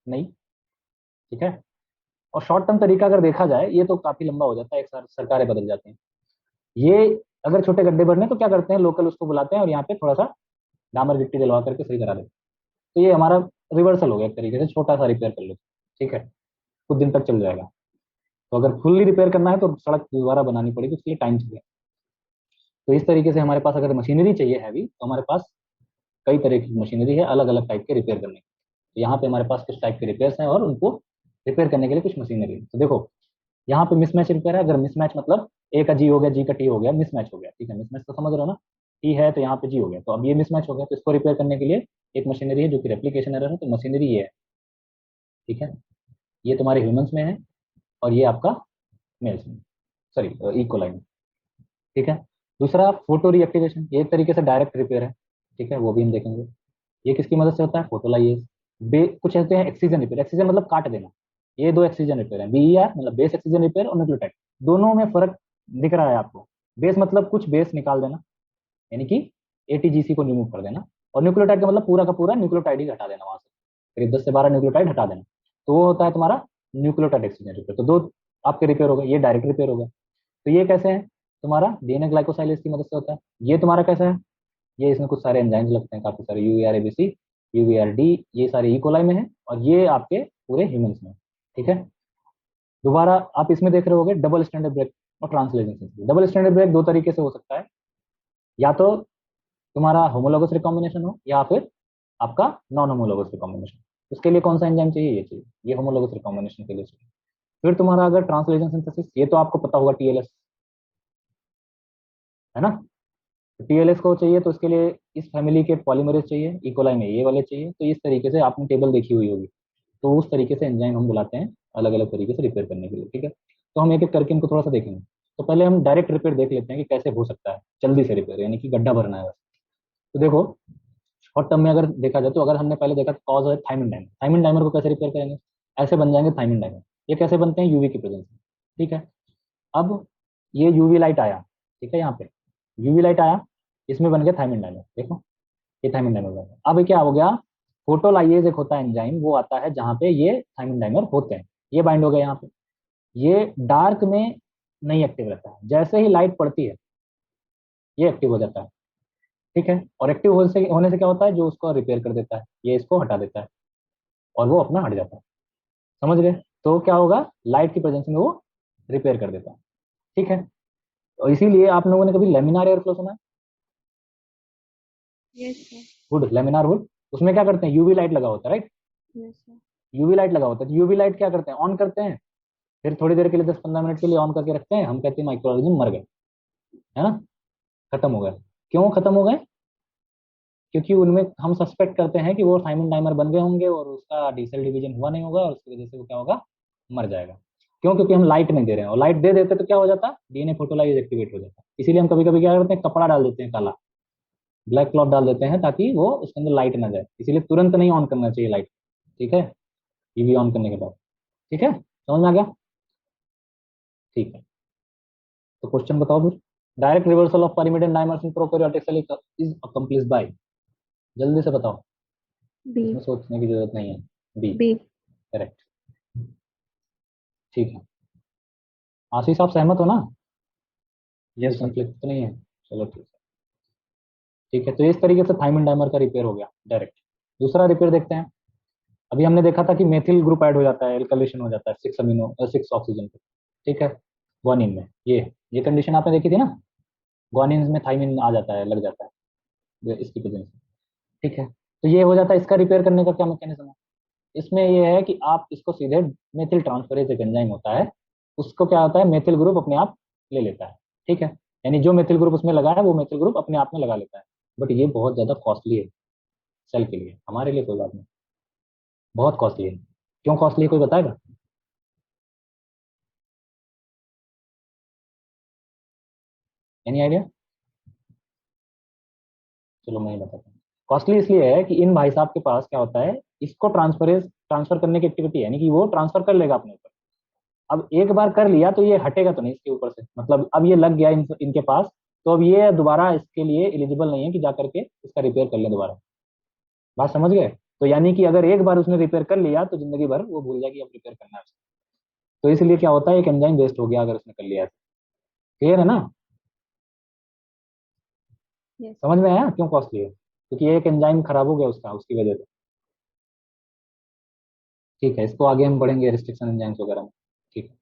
नहीं। ठीक है, और शॉर्ट टर्म तरीका अगर देखा जाए, ये तो काफी लंबा हो जाता है, एक साथ सरकारें बदल जाती हैं। ये अगर छोटे गड्ढे भरने तो क्या करते हैं, लोकल उसको बुलाते हैं और यहाँ पे थोड़ा सा डामर गिट्टी डलवा करके सही करा देते हैं। तो ये हमारा रिवर्सल हो गया एक तरीके से, छोटा सा रिपेयर कर लो। ठीक है, कुछ दिन तक चल जाएगा। तो अगर फुल्ली रिपेयर करना है तो सड़क दोबारा बनानी पड़ेगी, उसके लिए टाइम चाहिए। तो इस तरीके से हमारे पास अगर मशीनरी चाहिए हैवी, तो हमारे पास कई तरह की मशीनरी है अलग अलग टाइप के रिपेयर करने की। तो यहाँ पे हमारे पास कुछ टाइप के रिपेयर्स हैं और उनको रिपेयर करने के लिए कुछ मशीनरी है। तो देखो, यहाँ पे मिसमैच रिपेयर है। अगर मिसमैच मतलब ए का जी हो गया, जी का टी हो गया, मिसमैच हो गया। ठीक है, मिसमैच तो समझ रहे हो ना, टी है तो यहाँ पे जी हो गया, तो अब ये मिसमैच हो गया, तो इसको रिपेयर करने के लिए एक मशीनरी है जो कि रेप्लिकेशन एरर है, तो मशीनरी ये है। ठीक है, ये तुम्हारे ह्यूमंस में है और ये आपका मेल्स में, सॉरी इकोलाई में। ठीक है, दूसरा फोटो रिएक्टिवेशन, ये एक तरीके से डायरेक्ट रिपेयर है। ठीक है, वो भी हम देखेंगे। ये किसकी मदद से होता है? फोटोलाइएज। कुछ ऐसे हैं एक्सीजन रिपेयर, एक्सीजन मतलब काट देना। ये दो एक्सीजन रिपेयर है, बीईआर मतलब बेस एक्सीजन रिपेयर, और न्यूक्लियोटाइड। दोनों में फर्क दिख रहा है आपको? बेस मतलब कुछ बेस निकाल देना, यानी कि एटीजीसी को रिमूव कर देना, और न्यूक्लियोटाइड का मतलब पूरा का पूरा न्यूक्लियोटाइड ही हटा देना वहां से, करीब 10 से 12 न्यूक्लियोटाइड हटा देना। तो वो होता है तुम्हारा न्यूक्लियोटाइड एक्सीजन रिपेयर। तो दो आपके रिपेयर हो गए, ये डायरेक्ट रिपेयर हो गया। तो ये कैसे है? तुम्हारा डीएनए ग्लाइकोसाइलेज की मदद से होता है। ये तुम्हारा कैसा है? ये इसमें कुछ सारे एंजाइम्स लगते हैं, काफी सारे, यूवीआर एबीसी, यूवीआर डी, ये सारे इकोलाई में है, और ये आपके पूरे ह्यूमंस में। ठीक है, दोबारा आप इसमें देख रहे होगे डबल स्टैंडर्ड ब्रेक और translation synthesis. Double standard break दो तरीके से हो सकता है, या तो तुम्हारा होमोलोगस रिकॉम्बिनेशन हो या फिर आपका नॉन होमोलोगस रिकॉम्बिनेशन। उसके लिए कौन सा एंजाइम चाहिए? ये चाहिए, ये होमोलोगस रिकॉम्बिनेशन के लिए चाहिए। फिर तुम्हारा अगर ट्रांसलेशन सिंथेसिस, ये तो आपको पता होगा टीएलएस, है ना? टीएलएस को चाहिए तो उसके लिए इस फैमिली के पॉलीमरेज चाहिए, इकोलाई में ये वाले चाहिए। तो इस तरीके से आपने टेबल देखी हुई होगी, तो उस तरीके से एंजाइम हम बुलाते हैं अलग अलग तरीके से रिपेयर करने के लिए, ठीक है? तो हम एक एक करके इनको थोड़ा सा देखेंगे। तो पहले हम डायरेक्ट रिपेयर देख लेते हैं कि कैसे हो सकता है जल्दी से रिपेयर, यानी कि गड्ढा भरना है बस। तो देखो, शॉर्ट टर्म में अगर देखा जाए तो अगर हमने पहले देखा कॉज है थायमिन डाइमर। थायमिन डाइमर को कैसे रिपेयर करेंगे? ऐसे बन जाएंगे थायमिन डाइमर। ये कैसे बनते हैं? यूवी की प्रेजेंस में, ठीक है? अब ये यूवी लाइट आया, ठीक है? यहाँ पे यूवी लाइट आया, इसमें बन गया थायमिन डाइमर। देखो, ये थायमिन डाइमर बन गया। अब ये क्या हो गया? फोटोलाइएज एक होता है एंजाइम, वो आता है जहाँ पे ये थायमिन डाइमर होते हैं। ये बाइंड हो गया यहाँ पे। ये डार्क में नहीं एक्टिव रहता है, जैसे ही लाइट पड़ती है ये एक्टिव हो जाता है, ठीक है? और एक्टिव होने से क्या होता है? जो उसको रिपेयर कर देता है, ये इसको हटा देता है और वो अपना हट जाता है। समझ गए? तो क्या होगा? लाइट की प्रेजेंस में वो रिपेयर कर देता है, ठीक है? और इसीलिए आप लोगों ने कभी लेमिनार एयर फ्लो सुना है? Yes sir. Would, laminar would, उसमें क्या करते हैं? यूवी लाइट लगा होता है, right? Yes sir. UV light लगा होता है। यूवी लाइट क्या करते हैं? ऑन करते हैं, फिर थोड़ी देर के लिए 10-15 मिनट के लिए ऑन करके रखते हैं। हम कहते हैं माइक्रो ऑर्गेनिज्म मर गए, है ना, खत्म हो गए। क्यों खत्म हो गए? क्योंकि उनमें हम सस्पेक्ट करते हैं कि वो थायमिन डाइमर बन गए होंगे और उसका डी सेल डिवीजन हुआ नहीं होगा, और उसकी वजह से वो क्या होगा? मर जाएगा। क्यों? क्योंकि हम लाइट नहीं दे रहे हैं, और लाइट दे देते तो क्या हो जाता? डीएनए फोटोलाइज एक्टिवेट हो जाता। इसीलिए हम कभी कभी क्या करते हैं? कपड़ा डाल देते हैं काला, ब्लैक क्लॉथ डाल देते हैं ताकि वो उसके अंदर लाइट ना जाए। इसीलिए तुरंत नहीं ऑन करना चाहिए लाइट, ठीक है? टीवी ऑन करने के बाद, ठीक है? समझ में आ गया? ठीक है, तो क्वेश्चन बताओ फिर। Direct reversal of pyrimidine dimers in prokaryotic cell is accomplished by. जल्दी से बताओ, बी। इसमें सोचने की जरूरत नहीं है। B, B. करेक्ट, ठीक है। आशीष आप सहमत हो ना? कोई यस सर। कंफ्लिक्ट तो नहीं है? चलो ठीक है, ठीक है। तो इस तरीके से थायमिन डाइमर का रिपेयर हो गया डायरेक्ट। दूसरा रिपेयर देखते हैं। अभी हमने देखा था कि मेथिल ग्रुप ऐड हो जाता है, एल्काइलेशन हो जाता है 6 ऑक्सीजन पे, ठीक है, ग्वानिन में। ये कंडीशन आपने देखी थी ना, ग्वानिन में थायमिन आ जाता है, लग जाता है इसकी प्रेजेंस में, ठीक है? तो ये हो जाता है। इसका रिपेयर करने का क्या मैकेनिज्म है? इसमें ये है कि आप इसको सीधे, मेथिल ट्रांसफरेज एक एंजाइम होता है, उसको क्या होता है? मेथिल ग्रुप अपने आप ले लेता है, ठीक है? यानी जो मेथिल ग्रुप उसमें लगा है वो मेथिल ग्रुप अपने आप में लगा लेता है। बट ये बहुत ज्यादा कॉस्टली है सेल के लिए, हमारे लिए कोई बात नहीं, बहुत कॉस्टली है। क्यों कॉस्टली है, कोई बताएगा? Any idea? चलो मैं ही बताता हूँ। कॉस्टली इसलिए है कि इन भाई साहब के पास क्या होता है? इसको ट्रांसफर करने की एक्टिविटी है, यानी कि वो ट्रांसफर कर लेगा अपने ऊपर। अब एक बार कर लिया तो ये हटेगा तो नहीं इसके ऊपर से, मतलब अब ये लग गया इनके पास, तो अब ये दोबारा इसके लिए एलिजिबल नहीं है कि जा करके इसका रिपेयर कर ले दोबारा। बात समझ गए? तो यानी कि अगर एक बार उसने रिपेयर कर लिया तो जिंदगी भर वो भूल जाएगी अब रिपेयर करना है उसको। तो इसलिए क्या होता है? एक एंजाइम वेस्ट हो गया अगर उसने कर लिया। क्लियर है ना? यस। समझ में आया क्यों कॉस्टली है? क्योंकि एक एंजाइम खराब हो गया उसका, उसकी वजह से, ठीक है? इसको आगे हम पढ़ेंगे रिस्ट्रिक्शन एंजाइम्स वगैरह में, ठीक है?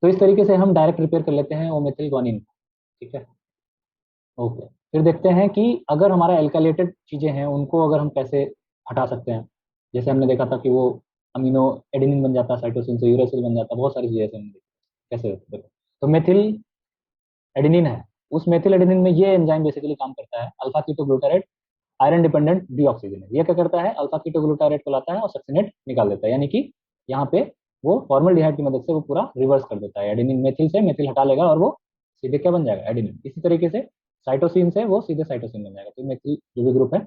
तो इस तरीके से हम डायरेक्ट रिपेयर कर लेते हैं ओमेथिल ग्वानिन, ठीक है? ओके। फिर देखते हैं कि अगर हमारा एल्काइलेटेड चीजें हैं उनको अगर हम कैसे हटा सकते हैं। जैसे हमने देखा था कि वो अमीनो एडेनिन बन जाता है, साइटोसिन से यूरेसिल बन जाता है, बहुत सारी चीजें ऐसे हमने देखी। कैसे देखो, तो मेथिल एडेनिन है, उस मेथिल एडेनिन में ये एंजाइम बेसिकली काम करता है, अल्फा कीटोग्लूटारेट आयरन डिपेंडेंट डीऑक्सीजनेज। ये क्या करता है? अल्फा कीटोग्लूटारेट को लाता है और सक्सिनेट निकाल देता है, यानी कि यहाँ पे वो फॉर्मल्डिहाइड की मदद से वो पूरा रिवर्स कर देता है। एडेनिन मेथिल से मेथिल हटा लेगा और वो सीधे क्या बन जाएगा? एडेनिन। इसी तरीके से साइटोसिन से वो सीधे साइटोसिन बन जाएगा, तो मेथिल जो भी ग्रुप है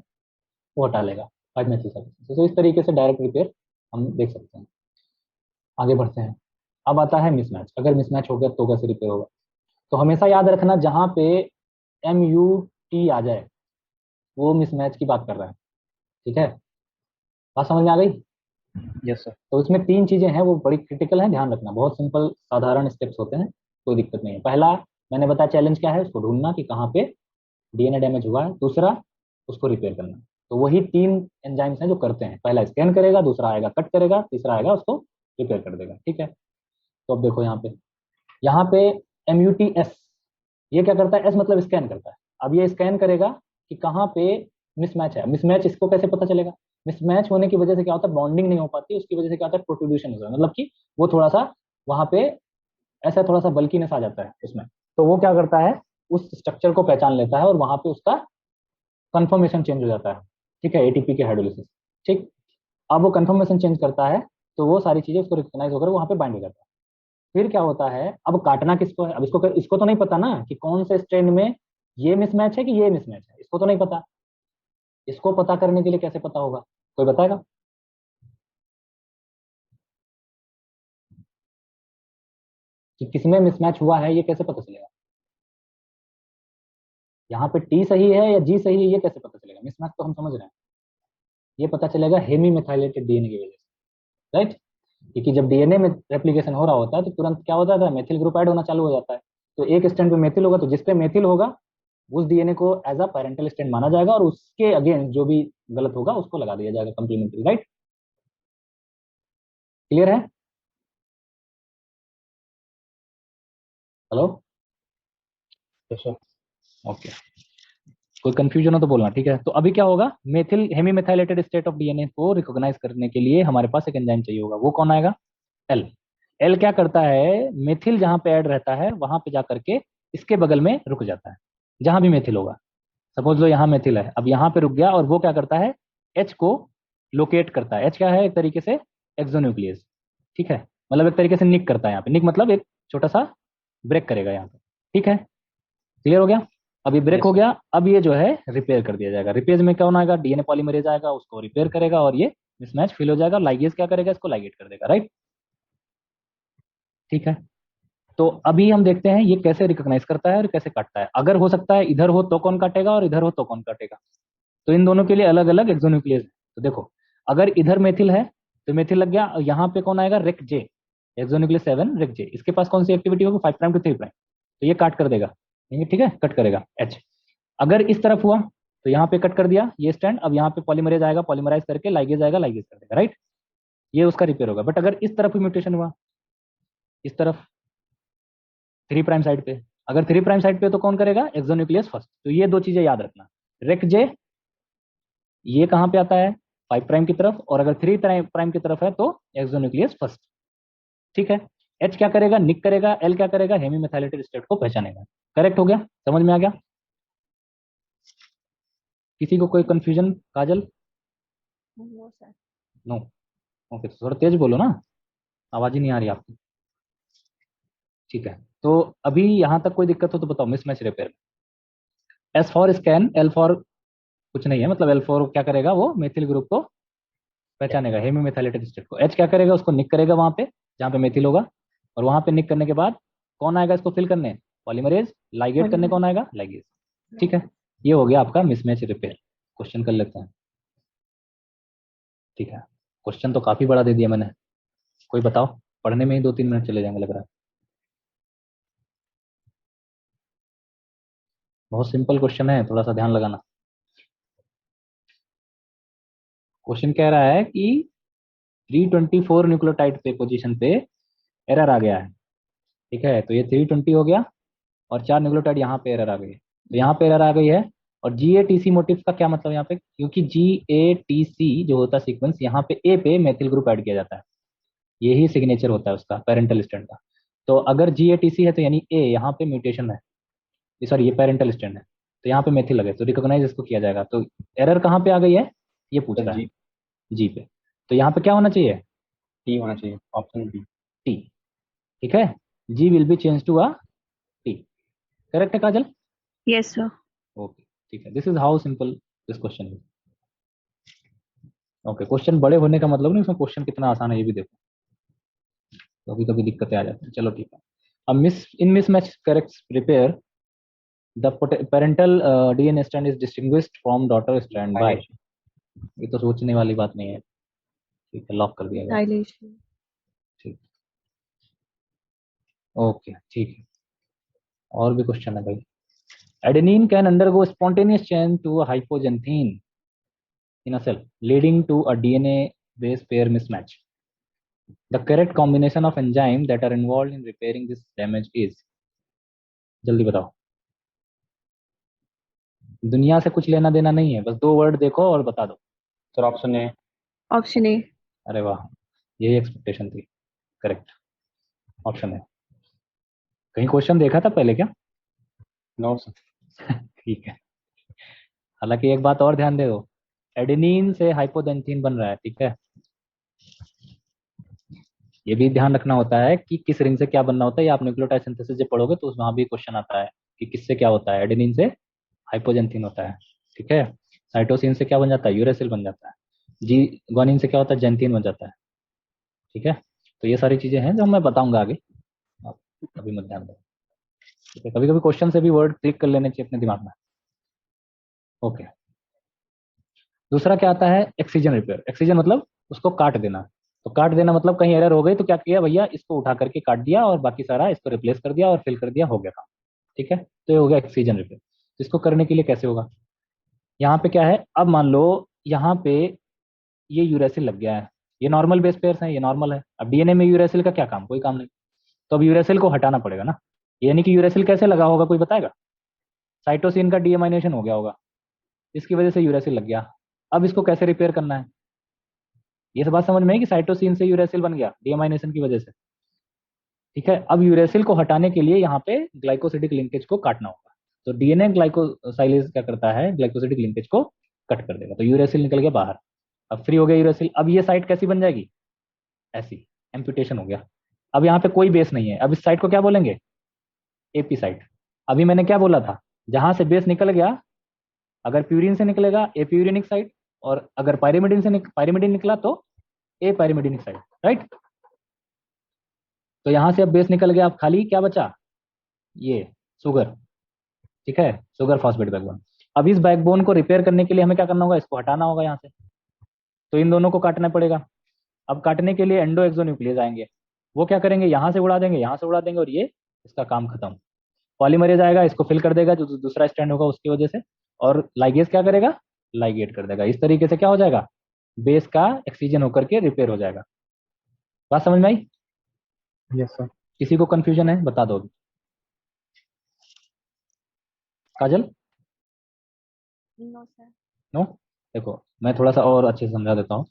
वो हटा लेगा 5 मेथिल साइटोसिन। तो इस तरीके से डायरेक्ट रिपेयर हम देख सकते हैं। आगे बढ़ते हैं। अब आता है मिसमैच। अगर मिसमैच हो गया तो कैसे रिपेयर होगा? तो हमेशा याद रखना, जहाँ पे MUT आ जाए वो मिसमैच की बात कर रहा है, ठीक है? बात समझ में आ गई? Yes sir. तो इसमें 3 चीजें हैं वो बड़ी क्रिटिकल हैं, ध्यान रखना। बहुत सिंपल साधारण स्टेप्स होते हैं, कोई दिक्कत नहीं है। पहला मैंने बताया चैलेंज क्या है, उसको ढूंढना कि कहाँ पे डीएनए डैमेज हुआ है। दूसरा उसको रिपेयर करना। तो वही 3 एंजाइम्स हैं जो करते हैं। पहला स्कैन करेगा, दूसरा आएगा कट करेगा, तीसरा आएगा उसको रिपेयर कर देगा, ठीक है? तो अब देखो यहाँ पे MUTS, ये क्या करता है, S मतलब स्कैन करता है। अब ये स्कैन करेगा कि कहाँ पे मिसमैच है। मिसमैच इसको कैसे पता चलेगा, मिसमैच होने की वजह से क्या होता है, बॉन्डिंग नहीं हो पाती, उसकी वजह से क्या होता है, प्रोट्रूशन होता है, मतलब कि वो थोड़ा सा वहां पे ऐसा थोड़ा सा बल्कीनेस आ जाता है उसमें। तो वो क्या करता है, उस स्ट्रक्चर को पहचान लेता है और वहां पे उसका कंफर्मेशन चेंज हो जाता है। ठीक है, ATP के हाइड्रोलिसिस। ठीक, अब वो कंफर्मेशन चेंज करता है तो वो सारी चीजें उसको रिकॉग्नाइज होकर वहां पे बाइंड हो जाता है। फिर क्या होता है, अब काटना किसको है, अब इसको तो नहीं पता ना कि कौन से स्ट्रैंड में ये मिसमैच है कि ये मिसमैच है, इसको तो नहीं पता। इसको पता करने के लिए कैसे पता होगा, कोई बताएगा? कि किसमें मिसमैच हुआ है ये कैसे पता चलेगा? यहाँ पे T सही है या G सही है ये कैसे पता चलेगा? मिसमैच तो हम समझ रहे हैं, ये पता चलेगा हेमी मेथाइलेटेड DNA की वजह से, राइट। क्योंकि जब DNA में रेप्लिकेशन हो रहा होता है तो तुरंत क्या हो जाता है, मेथिल ग्रुप ऐड होना चालू हो जाता है। तो एक स्टैंड पे मेथिल होगा तो जिस पे मेथिल होगा उस DNA को एज अ पेरेंटल स्टैंड माना जाएगा और उसके अगेंस्ट जो भी गलत होगा उसको लगा दिया जाएगा कंप्लीमेंट्री, राइट। क्लियर है? हेलो? ओके, कोई कंफ्यूजन हो तो बोलना, ठीक है। तो अभी क्या होगा, methyl hemi methylated state of DNA को रिकॉग्नाइज करने के लिए हमारे पास एक एंजाइम चाहिए होगा, वो कौन आएगा? एल। एल क्या करता है, मेथिल जहां पे ऐड रहता है वहां पे जा करके इसके बगल में रुक जाता है, जहां भी मेथिल होगा। सपोज लो यहाँ मेथिल है, अब यहाँ पे रुक गया और वो क्या करता है, एच को लोकेट करता है। एच क्या है, एक तरीके से एक्सोन्यूक्लियस। ठीक है, मतलब एक तरीके से निक करता है यहाँ पे, निक मतलब एक छोटा सा ब्रेक करेगा यहाँ पे। ठीक है, क्लियर हो गया? अब ये ब्रेक यस हो सर। गया, अब ये जो है रिपेयर कर दिया जाएगा। रिपेयर में कौन आएगा, DNA पॉलीमरेज आएगा, उसको रिपेयर करेगा और ये मिसमैच फिल हो जाएगा। लाइगेज क्या करेगा, इसको लाइगेट कर देगा, राइट। ठीक है, तो अभी हम देखते हैं ये कैसे रिकॉग्नाइज करता है और कैसे काटता है। अगर हो सकता है इधर हो तो कौन काटेगा और इधर हो तो कौन काटेगा, तो इन दोनों के लिए अलग अलग एक्सोन्यूक्लियस है। तो देखो, अगर इधर मेथिल है तो मेथिल लग गया, यहाँ पे कौन आएगा, रेक जे, एक्सोन्यूक्लियस 7 रेक जे। इसके पास कौन सी एक्टिविटी होगी, 5 प्राइम टू 3 प्राइम, तो ये काट कर देगा। ठीक है, कट करेगा एच। अगर इस तरफ हुआ तो यहाँ पे कट कर दिया ये स्टैंड, अब यहाँ पे पॉलीमरेज आएगा, पॉलीमराइज करके लाइगेज आएगा, लाइगेज कर देगा, राइट। ये उसका रिपेयर होगा। बट अगर इस तरफ भी म्यूटेशन हुआ, इस तरफ 3 प्राइम साइड पे, अगर 3 प्राइम साइड पे तो कौन करेगा, एक्सोन्यूक्लियस फर्स्ट। तो ये दो चीजें याद रखना, रेक जे ये कहाँ पे आता है, 5 प्राइम की तरफ, और अगर 3 प्राइम की तरफ है तो एक्सोन्यूक्लियस फर्स्ट। ठीक है, एच क्या करेगा, निक करेगा, एल क्या करेगा, हेमी मेथाइलेटेड स्टेट को पहचानेगा। करेक्ट हो गया, समझ में आ गया? किसी को कोई confusion, Kajal? No sir. No. Okay, तो थोड़ा तेज बोलो ना, आवाज ही नहीं आ रही आपकी। ठीक है, तो अभी यहाँ तक कोई दिक्कत हो तो बताओ। Mismatch repair, S for scan, L for कुछ नहीं है, मतलब एल फॉर क्या करेगा, वो मेथिल ग्रुप को पहचानेगा, हेमी मेथाइलेटेड स्टेट को। एच क्या करेगा, उसको निक करेगा वहां पे जहाँ पे मेथिल होगा, और वहां पे निक करने के बाद कौन आएगा इसको फिल करने, पॉलीमरेज। लाइगेट करने पॉलीमर। कौन आएगा, लाइगेज। ठीक है, ये हो गया आपका मिसमैच रिपेयर। क्वेश्चन कर लेते हैं। ठीक है, क्वेश्चन तो काफी बड़ा दे दिया मैंने, कोई बताओ, पढ़ने में ही 2-3 मिनट चले जाएंगे लग रहा है। बहुत सिंपल क्वेश्चन है, थोड़ा सा ध्यान लगाना। क्वेश्चन कह रहा है कि 324 न्यूक्लियोटाइड पे पोजीशन पे एरर आ गया है। ठीक है, तो ये 320 हो गया और 4 न्यूक्लियोटाइड यहाँ पे एरर आ गई है। तो यहाँ पे एरर आ गई है। और GATC मोटिव का क्या मतलब यहाँ पे, क्योंकि GATC जो होता है सीक्वेंस, यहाँ पे ए पे मेथिल ग्रुप ऐड किया जाता है, यही सिग्नेचर होता है उसका पेरेंटल स्टैंड का। तो अगर GATC है तो यानी ए यहाँ पे म्यूटेशन है, सॉरी ये पेरेंटल स्टैंड है, तो यहाँ पे मेथिल लगे तो रिकॉग्नाइज इसको किया जाएगा। तो एरर कहाँ पे आ गई है, ये पूछ सर रहा है। जी, जी पे, तो यहाँ पे क्या होना चाहिए, टी होना चाहिए, ऑप्शन बी। टी। ठीक है, G will be change to a T. Correct है काजल? Yes, sir. ओके, ठीक है, this is how simple this question is. Okay, question बड़े होने का मतलब नहीं उसमें क्वेश्चन कितना आसान है ये भी देखो, कभी कभी दिक्कतें आ जाती हैं। चलो ठीक है, अब mismatch correct repair the parental DNA strand is distinguished from daughter strand by. Dilation. ये तो सोचने वाली बात नहीं है। ठीक है, लॉक कर दिया गया। डायलेशन। ठीक, ओके ठीक है, और भी क्वेश्चन है भाई। Adenine can undergo spontaneous change to a hypoxanthine in a cell, leading to a DNA base pair mismatch. The correct combination of enzymes that are involved in repairing this damage is, जल्दी बताओ। दुनिया से कुछ लेना देना नहीं है, बस दो वर्ड देखो और बता दो। Sir option A. Option A. अरे वाह, यही एक्सपेक्टेशन थी। करेक्ट, ऑप्शन है। कहीं क्वेश्चन देखा था पहले क्या? No sir. ठीक है। हालांकि एक बात और ध्यान दे दो, एडेनिन से हाइपोदेंथिन बन रहा है, ठीक है। ये भी ध्यान रखना होता है कि किस रिंग से क्या बनना होता है, ये आप न्यूक्लियोटाइड सिंथेसिस जब पढ़ोगे तो वहां भी क्वेश्चन आता है कि किससे क्या होता है। एडेनिन से हाइपोजेंथिन होता है, ठीक है। साइटोसिन से क्या बन जाता है? यूरेसिल बन जाता है। जी ग्वानिन से क्या होता है? जेंथिन बन जाता है, ठीक है। तो ये सारी चीजें हैं जो मैं बताऊंगा आगे, आप अभी मत ध्यान दो, ठीक है। कभी कभी क्वेश्चन से भी वर्ड क्लिक कर लेने चाहिए अपने दिमाग में। ओके। दूसरा क्या आता है? Excision repair. एक्सीजन मतलब उसको काट देना। तो काट देना मतलब कहीं एरर हो गई तो क्या किया भैया, इसको उठा करके काट दिया और बाकी सारा इसको रिप्लेस कर दिया और फिल कर दिया, हो गया काम, ठीक है। तो ये हो गया एक्सीजन रिपेयर। इसको करने के लिए कैसे होगा? यहाँ पे क्या है, अब मान लो यहाँ पे ये यूरेसिल लग गया है, ये नॉर्मल बेस पेयर्स हैं, ये नॉर्मल है। अब डीएनए में यूरेसिल का क्या काम? कोई काम नहीं। तो अब यूरेसिल को हटाना पड़ेगा ना। यानी कि यूरेसिल कैसे लगा होगा, कोई बताएगा? साइटोसिन का डीएमाइनेशन हो गया होगा, इसकी वजह से यूरेसिल लग गया। अब इसको कैसे रिपेयर करना है? ये सब बात समझ में है कि साइटोसिन से यूरेसिल बन गया डीएमाइनेशन की वजह से, ठीक है। अब यूरेसिल को हटाने के लिए यहाँ पे ग्लाइकोसिडिक लिंकेज को काटना होगा। तो डीएनए ग्लाइकोसाइलेज क्या करता है? ग्लाइकोसिडिक लिंकेज को कट कर देगा, तो यूरेसिल निकल गया बाहर। अब फ्री हो गया यूरेसिल। अब ये साइट कैसी बन जाएगी? ऐसी, एम्पुटेशन हो गया। अब यहाँ पे कोई बेस नहीं है, अब इस साइट को क्या बोलेंगे? AP site. अभी मैंने क्या बोला था, जहां से बेस निकल गया, अगर प्यूरिन से निकलेगा ए प्यूरिनिक साइट, और अगर पायरिमिडिन से पायरिमिडिन निकला तो ए पायरिमिडिनिक साइट, राइट। तो यहां से अब बेस निकल गया, अब खाली क्या बचा? ये सुगर, ठीक है, सुगर फॉस्फेट बैकबोन। अब इस बैकबोन को रिपेयर करने के लिए हमें क्या करना होगा? इसको हटाना होगा यहाँ से, तो इन दोनों को काटना पड़ेगा। अब काटने के लिए एंडो एक्सोन्यूक्लियस आएंगे, वो क्या करेंगे? यहाँ से उड़ा देंगे, यहाँ से उड़ा देंगे, और ये इसका काम खत्म। पॉलीमरेज आएगा, इसको फिल कर देगा, जो दूसरा स्टैंड होगा उसकी वजह से। और लाइगेज क्या करेगा? लाइगेट कर देगा। इस तरीके से क्या हो जाएगा? बेस का एक्सीजन होकर के रिपेयर हो जाएगा। बात समझ में आई? Yes sir. किसी को कंफ्यूजन है बता दो अभी। काजल? No sir. नो? देखो मैं थोड़ा सा और अच्छे से समझा देता हूँ।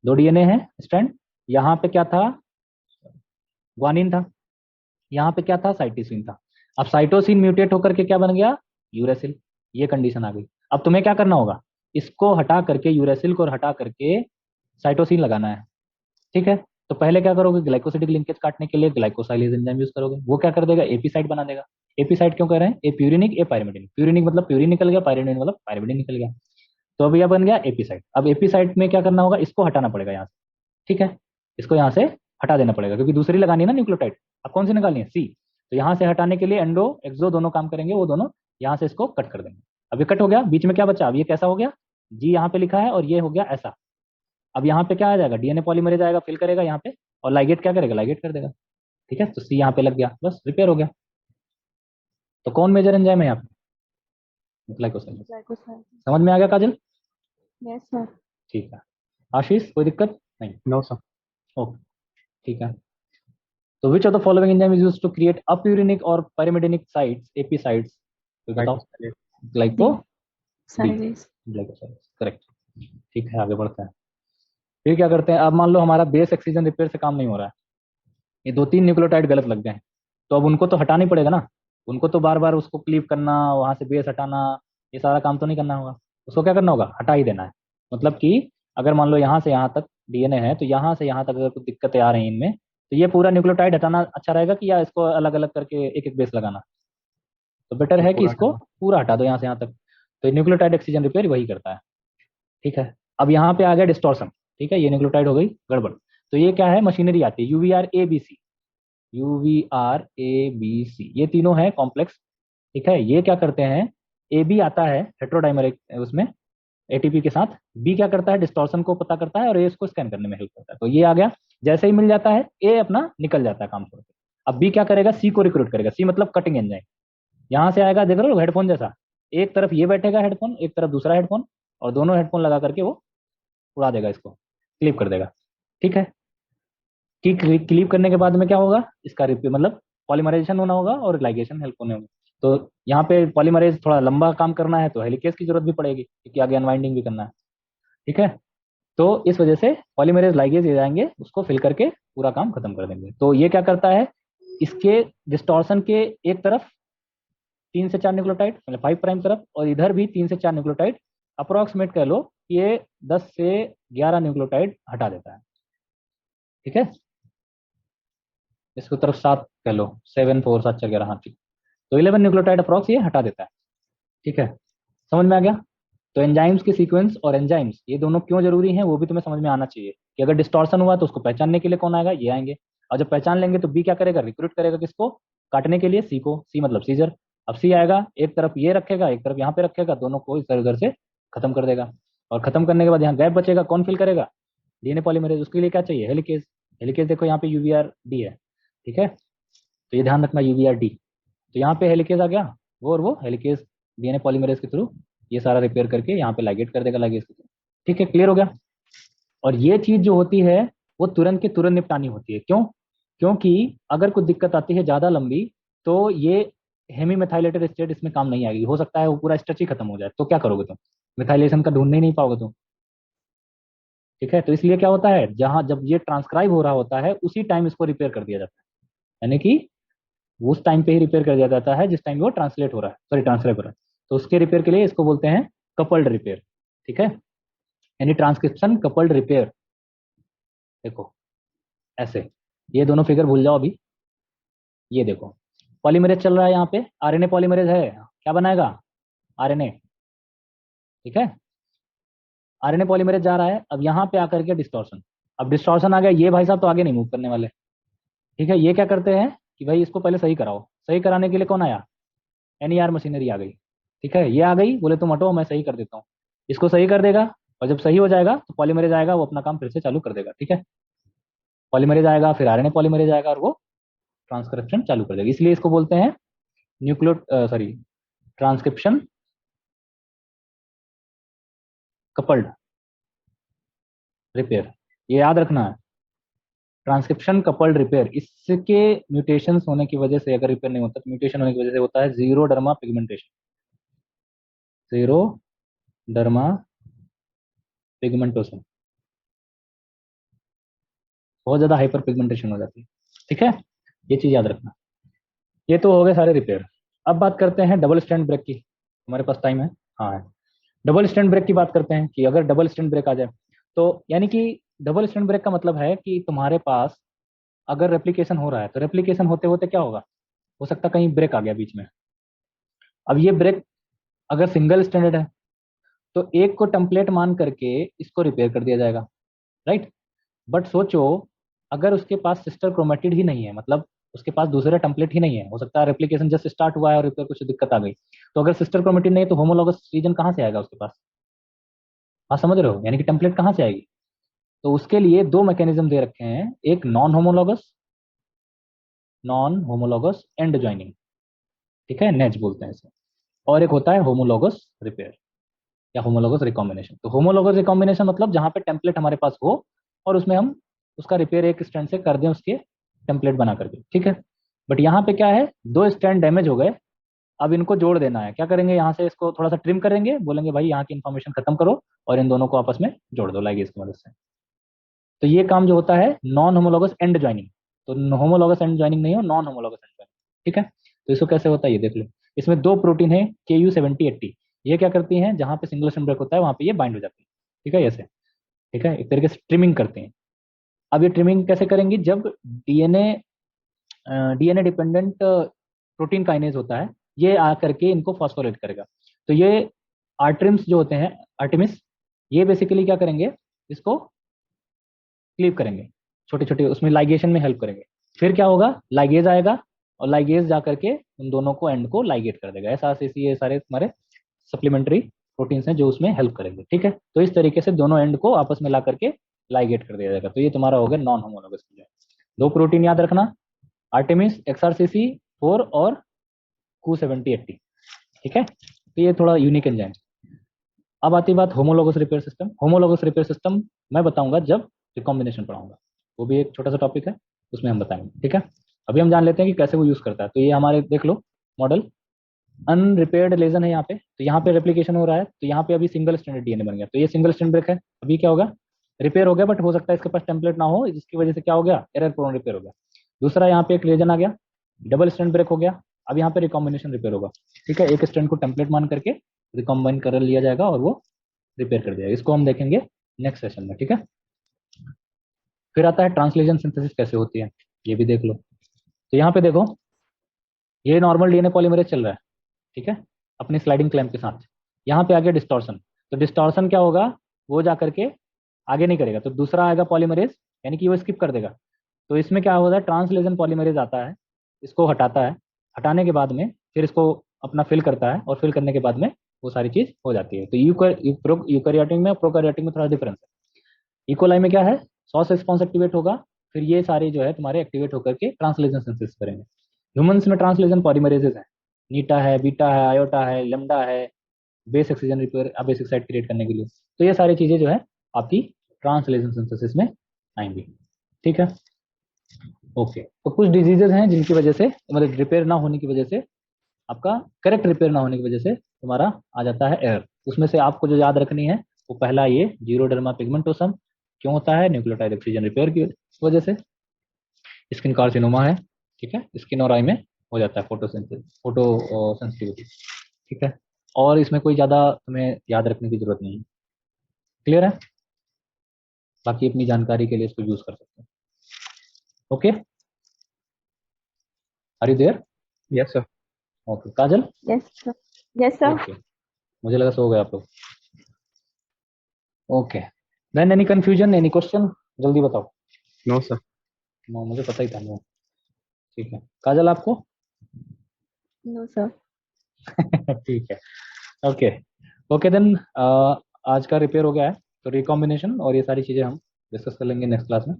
दो डीएनए है स्ट्रैंड, यहाँ पे क्या था? ग्वानिन था, यहाँ पे क्या था? साइटोसिन था। अब साइटोसिन म्यूटेट होकर के क्या बन गया? यूरेसिल। ये कंडीशन आ गई। अब तुम्हें क्या करना होगा? इसको हटा करके, यूरेसिल को हटा करके साइटोसिन लगाना है, ठीक है। तो पहले क्या करोगे? ग्लाइकोसिडिक लिंकेज काटने के लिए ग्लाइकोसाइलेज एंजाइम यूज करोगे, वो क्या कर देगा? एपी साइट बना देगा। एपी साइट क्यों कह रहे हैं? ए प्यूरिनिक ए पायरिमिडिन। प्यूरिनिक मतलब प्यूरिन निकल गया, पायरिमिडिन मतलब पायरिमिडिन निकल गया। तो अब यह बन गया एपी साइट। अब एपी साइट में क्या करना होगा? इसको हटाना पड़ेगा यहाँ से, ठीक है। इसको यहाँ से हटा देना पड़ेगा, क्योंकि दूसरी लगानी है ना न्यूक्लियोटाइड। अब कौन सी निकालनी है? सी। तो यहाँ से हटाने के लिए एंडो एक्सो दोनों काम करेंगे, वो दोनों यहाँ से इसको कट कर देंगे। अब ये कट हो गया, बीच में क्या बचा? अब ये कैसा हो गया? जी यहाँ पे लिखा है और ये हो गया ऐसा। अब यहाँ पे क्या आ जाएगा? डीएनए पॉलीमरेज आएगा, फिल करेगा यहाँ पे, और लाइगेट क्या करेगा? लाइगेट कर देगा, ठीक है। तो सी यहाँ पे लग गया, बस रिपेयर हो गया। तो कौन मेजर एंजाइम है यहाँ पे? ग्लाइकोसाइलेज। ग्लाइकोसाइड। समझ में आ गया काजल? Yes sir. ठीक है। आशीष कोई दिक्कत नहीं? No sir. ओके, ठीक है। तो which of the following enzyme is used to create apurinic और pyrimidinic साइट्स, एपी साइट्स? तो बताओ। Glycosylase. Glycosylase, correct. ठीक है, आगे बढ़ते हैं। फिर क्या करते हैं? अब मान लो हमारा बेस एक्सीजन रिपेयर से काम नहीं हो रहा है, ये दो तीन न्यूक्लियोटाइड गलत लग गए हैं, तो अब उनको तो हटाना ही पड़ेगा ना। उनको तो बार बार उसको क्लीव करना, वहां से बेस हटाना, ये सारा काम तो नहीं करना होगा। उसको क्या करना होगा? हटा ही देना है। मतलब कि अगर मान लो यहाँ से यहाँ तक डीएनए है, तो यहाँ से यहाँ तक अगर कुछ दिक्कतें आ रही हैं इनमें, तो ये पूरा न्यूक्लियोटाइड हटाना अच्छा रहेगा कि या इसको अलग अलग करके एक एक बेस लगाना? तो बेटर है कि पूरा इसको पूरा हटा दो यहाँ से यहाँ तक। तो न्यूक्लियोटाइड एक्सीजन रिपेयर वही करता है, ठीक है। अब यहाँ पे आ गया डिस्टॉर्शन, ठीक है, ये न्यूक्लियोटाइड हो गई गड़बड़। तो ये क्या है? मशीनरी आती है, यूवीआर A B C. यूवीआर A B C, ये तीनों है कॉम्प्लेक्स, ठीक है। ये क्या करते हैं? ए बी आता है हेट्रोडाइमरिक उसमें एटीपी के साथ, बी क्या करता है? डिस्टॉर्शन को पता करता है, और ए इसको स्कैन करने में हेल्प करता है। तो ये आ गया, जैसे ही मिल जाता है ए अपना निकल जाता है काम छोड़ के। अब बी क्या करेगा? सी को रिक्रूट करेगा। सी मतलब कटिंग एंजाइम, यहाँ से आएगा, देख रहे हो हेडफोन जैसा, एक तरफ ये बैठेगा हेडफोन, एक तरफ दूसरा हेडफोन, और दोनों हेडफोन लगा करके वो उड़ा देगा, इसको क्लिप कर देगा, ठीक है। कि क्लिप करने के बाद में क्या होगा? इसका रिपीट मतलब पॉलीमराइजेशन होना होगा और लाइगेशन हेल्प होने होगा। तो यहाँ पे पॉलीमरेज थोड़ा लंबा काम करना है तो हेलिकेज की जरूरत भी पड़ेगी, क्योंकि आगे अनवाइंडिंग भी करना है। ठीक है, तो इस वजह से पॉलीमरेज लाइगेज ये जाएंगे, उसको फिल करके पूरा काम खत्म कर देंगे। तो ये क्या करता है, इसके डिस्टॉर्शन के एक तरफ 3 से 4 न्यूक्लियोटाइड, मतलब 5 प्राइम तरफ, और इधर भी 3 से 4 न्यूक्लियोटाइड, अप्रोक्सीमेट कह लो कि ये 10 से 11 न्यूक्लियोटाइड हटा देता है। ठीक है, इसको तरफ 7 कह लो, 7 4 7 4 11, हाँ ठीक। तो 11 न्यूक्लियोटाइड अप्रोक्स ये हटा देता है। ठीक है, समझ में आ गया। तो एंजाइम्स की सीक्वेंस और एंजाइम्स ये दोनों क्यों जरूरी हैं वो भी तुम्हें समझ में आना चाहिए, कि अगर डिस्टॉर्शन हुआ तो उसको पहचानने के लिए कौन आएगा, ये आएंगे। और जब पहचान लेंगे तो बी क्या करेगा, रिक्रूट करेगा किसको, काटने के लिए सी को, सी मतलब सीजर। अब सी आएगा, एक तरफ ये रखेगा, एक तरफ यहाँ पे रखेगा, दोनों को इधर उधर से खत्म कर देगा। और खत्म करने के बाद यहाँ गैप बचेगा, कौन फिल करेगा, डीएनए पॉलीमरेज। उसके लिए क्या चाहिए, हेलिकेज। हेलिकेज देखो यहाँ पे यूवीआर डी है। ठीक है, तो ये ध्यान रखना यूवीआर डी। तो यहाँ पे हेलिकेज आ गया, वो और वो हेलिकेज डीएनए पॉलीमरेज के थ्रू ये सारा रिपेयर करके यहाँ पे लाइगेट कर देगा लाइगेज के थ्रू। ठीक है, क्लियर हो गया। और ये चीज जो होती है वो तुरंत के तुरंत निपटानी होती है। क्यों, क्योंकि अगर कुछ दिक्कत आती है ज्यादा लंबी, तो ये हेमी मेथाइलेटेड स्टेट इसमें काम नहीं आएगी, हो सकता है वो पूरा स्ट्रच ही खत्म हो जाए, तो क्या करोगे तुम, मिथाइलेशन का ढूंढ ही नहीं पाओगे तुम। ठीक है, तो इसलिए क्या होता है, जहां जब ये ट्रांसक्राइब हो रहा होता है उसी टाइम इसको रिपेयर कर दिया जाता है, यानी कि उस टाइम पे ही रिपेयर कर दिया जाता है जिस टाइम वो ट्रांसलेट हो रहा है, सॉरी ट्रांसक्राइब हो रहा है। तो उसके रिपेयर के लिए इसको बोलते हैं कपल्ड रिपेयर। ठीक है, यानी ट्रांसक्रिप्शन कपल्ड रिपेयर। देखो ऐसे, ये दोनों फिगर भूल जाओ अभी। ये देखो, पॉलीमरेज चल रहा है यहाँ पे, आरएनए पॉलीमरेज है, क्या बनाएगा, आरएनए। ठीक है, आरएनए पॉलीमरेज जा रहा है, अब यहाँ पे आकर के डिस्टॉर्शन। अब डिस्टॉर्शन आ गया, ये भाई साहब तो आगे नहीं मूव करने वाले। ठीक है, ये क्या करते हैं कि भाई इसको पहले सही कराओ। सही कराने के लिए कौन आया, एनईआर मशीनरी आ गई। ठीक है, ये आ गई, बोले तुम हटो मैं सही कर देता हूँ। इसको सही कर देगा, और जब सही हो जाएगा तो पॉलीमरेज आएगा, वो अपना काम फिर से चालू कर देगा। ठीक है, पॉलीमरेज आएगा, फिर आरएनए पॉलीमरेज आएगा, और वो ट्रांसक्रिप्शन चालू कर देगा। इसलिए इसको बोलते हैं nucleo sorry transcription coupled repair, ये याद रखना है, ट्रांसक्रिप्शन कपल्ड रिपेयर। इसके म्यूटेशंस होने की वजह से अगर रिपेयर नहीं होता, तो म्यूटेशन होने की वजह से होता है जीरोडर्मा पिगमेंटेशन। जीरोडर्मा पिगमेंटोसन, बहुत ज्यादा हाइपर पिगमेंटेशन हो जाती है। ठीक है, ये चीज याद रखना। ये तो हो गए सारे रिपेयर। अब बात करते हैं डबल स्टैंड ब्रेक की। हमारे पास टाइम है, हाँ है। डबल स्टैंड ब्रेक की बात करते हैं कि अगर डबल स्टैंड ब्रेक आ जाए, तो यानी कि डबल स्टैंड ब्रेक का मतलब है कि तुम्हारे पास अगर रेप्लिकेशन हो रहा है, तो रेप्लिकेशन होते होते क्या होगा, हो सकता है कहीं ब्रेक आ गया बीच में। अब ये ब्रेक अगर सिंगल स्टैंडर्ड है, तो एक को टेम्पलेट मान करके इसको रिपेयर कर दिया जाएगा, राइट। बट सोचो, अगर उसके पास सिस्टर क्रोमेटिड ही नहीं है, मतलब उसके पास दूसरा टेम्पलेट ही नहीं है, हो सकता है रेप्लिकेशन जस्ट स्टार्ट हुआ है और रिपेयर कुछ दिक्कत आ गई, तो अगर सिस्टर क्रोमेटिड नहीं है तो होमोलॉगस रीजन कहाँ से आएगा उसके पास, हाँ समझ रहे हो, यानी कि टेम्पलेट कहाँ से आएगी। तो उसके लिए दो मैकेनिज्म दे रखे हैं, एक नॉन होमोलॉगस एंड ज्वाइनिंग, ठीक है, नेज बोलते हैं इसे, और एक होता है होमोलॉगस रिपेयर या होमोलॉगस रिकॉम्बिनेशन। तो होमोलॉगस रिकॉम्बिनेशन मतलब जहाँ पे टेम्पलेट हमारे पास हो और उसमें हम उसका रिपेयर एक स्टैंड से कर दें उसके टेम्पलेट बना करके। ठीक है, बट यहाँ पे क्या है, दो स्टैंड डैमेज हो गए, अब इनको जोड़ देना है। क्या करेंगे, यहाँ से इसको थोड़ा सा ट्रिम करेंगे, बोलेंगे भाई यहाँ की इन्फॉर्मेशन खत्म करो और इन दोनों को आपस में जोड़ दो लाइगेज की मदद से। तो ये काम जो होता है नॉन होमोलॉगस एंड ज्वाइनिंग। तो होमोलॉगस एंड ज्वाइनिंग नहीं हो, नॉन होमोलॉगस एंड ज्वाइनिंग। ठीक है, तो इसको कैसे होता है ये देख लो। इसमें दो प्रोटीन है KU7080, ये क्या करती हैं, जहाँ पे सिंगल स्टैंड ब्रेक होता है वहाँ पे ये बाइंड हो जाती है। ठीक है, ऐसे, ठीक है, एक तरीके से ट्रिमिंग करते हैं। अब ये ट्रिमिंग कैसे करेंगी, जब DNA DNA dependent protein kinase होता है, ये आकर के इनको फॉस्फोरेट करेगा। तो ये आर्ट्रिम्स जो होते हैं, आर्टिमिस, ये बेसिकली क्या करेंगे, इसको क्लीव करेंगे, छोटे छोटे उसमें लाइगेशन में हेल्प करेंगे। फिर क्या होगा, लाइगेज आएगा और लाइगेज जा करके उन दोनों को एंड को लाइगेट कर देगा। ऐसा ये सारे तुम्हारे सप्लीमेंट्री प्रोटीन्स हैं जो उसमें हेल्प करेंगे। ठीक है, तो इस तरीके से दोनों एंड को आपस में ला करके लाइगेट कर दिया जाएगा। तो ये तुम्हारा हो गया नॉन होमोलॉगस। दो प्रोटीन याद रखना, आर्टेमिस XRCC4 और Cu7080। ठीक है, तो ये थोड़ा यूनिक एंजाइम। अब आती बात homologous repair system. Homologous repair system मैं बताऊंगा जब रिकॉम्बिनेशन पढ़ाऊंगा, वो भी एक छोटा सा टॉपिक है, उसमें हम बताएंगे। ठीक है, अभी हम जान लेते हैं कि कैसे वो यूज करता है। तो ये हमारे देख लो मॉडल, अनरिपेयर्ड लेजन है यहाँ पे, तो यहाँ पे रेप्लिकेशन हो रहा है, तो यहाँ पे अभी सिंगल स्टैंडर्ड डीएनए बन गया, तो ये सिंगल स्टैंड ब्रेक है। अभी क्या होगा, रिपेयर हो गया, बट हो सकता है इसके पास टेम्पलेट ना हो, जिसकी वजह से क्या हो गया, एरर प्रोन रिपेयर हो गया। दूसरा यहाँ पे एक लेजन आ गया, डबल स्टैंड ब्रेक हो गया, अब यहाँ पे रिकॉम्बिनेशन रिपेयर होगा। ठीक है, एक स्टैंड को टेम्पलेट मान करके रिकॉम्बाइन कर लिया जाएगा और वो रिपेयर कर दिया। इसको हम देखेंगे नेक्स्ट सेशन में। ठीक है, फिर आता है ट्रांसलेशन सिंथेसिस कैसे होती है, ये भी देख लो। तो यहाँ पे देखो, ये नॉर्मल डीएनए पॉलीमरेज चल रहा है, ठीक है, अपनी स्लाइडिंग क्लैंप के साथ। यहाँ पे आ गया डिस्टॉर्शन, तो डिस्टॉर्शन क्या होगा, वो जा करके आगे नहीं करेगा, तो दूसरा आएगा पॉलीमरेज, यानी कि वो स्किप कर देगा। तो इसमें क्या होता है, ट्रांसलेशन पॉलीमरेज आता है, इसको हटाता है, हटाने के बाद में फिर इसको अपना फिल करता है, और फिल करने के बाद में वो सारी चीज हो जाती है। तो यूकैरियोटिक में और प्रोकैरियोटिक में थोड़ा डिफरेंस है। इकोलाई में क्या है, सॉस रिस्पॉन्स एक्टिवेट होगा, फिर ये सारे जो है तुम्हारे एक्टिवेट होकर के ट्रांसलेशन सिंथेसिस करेंगे। ह्यूमंस में ट्रांसलेशन पॉलीमरेजेस है, नीटा है, बीटा है, आयोटा है, लेमडा है, base oxygen repair basic site create करने के लिए। तो ये सारी चीजें जो है आपकी ट्रांसलेशन सिंथेसिस में आएंगी। ठीक है, ओके। तो कुछ डिजीजेज हैं जिनकी वजह से, मतलब रिपेयर ना होने की वजह से, आपका करेक्ट रिपेयर ना होने की वजह से तुम्हारा आ जाता है एरर। उसमें से आपको जो याद रखनी है, वो पहला ये जीरोडर्मा पिगमेंटोसम क्यों होता है, न्यूक्लियोटाइड ऑक्सीजन रिपेयर की वजह से। स्किन कार्सिनोमा है, ठीक है, स्किन और आई में हो जाता है फोटो सेंसिटिविटी। ठीक है, और इसमें कोई ज़्यादा तुम्हें याद रखने की जरूरत नहीं है। क्लियर है, बाकी अपनी जानकारी के लिए इसको यूज कर सकते हैं। Okay, are you there? Yes, sir. Okay, Kajal? Yes sir. Yes sir. Okay, मुझे लगा सो गए आप लोग। Okay, then any confusion, any question, जल्दी बताओ। No, sir. नो, मुझे पता ही था। नो, ठीक है, काजल आपको? No sir. ठीक है, ओके। ओके देन, आज का रिपेयर हो गया है, तो रिकॉम्बिनेशन और ये सारी चीज़ें हम डिस्कस कर लेंगे नेक्स्ट क्लास में।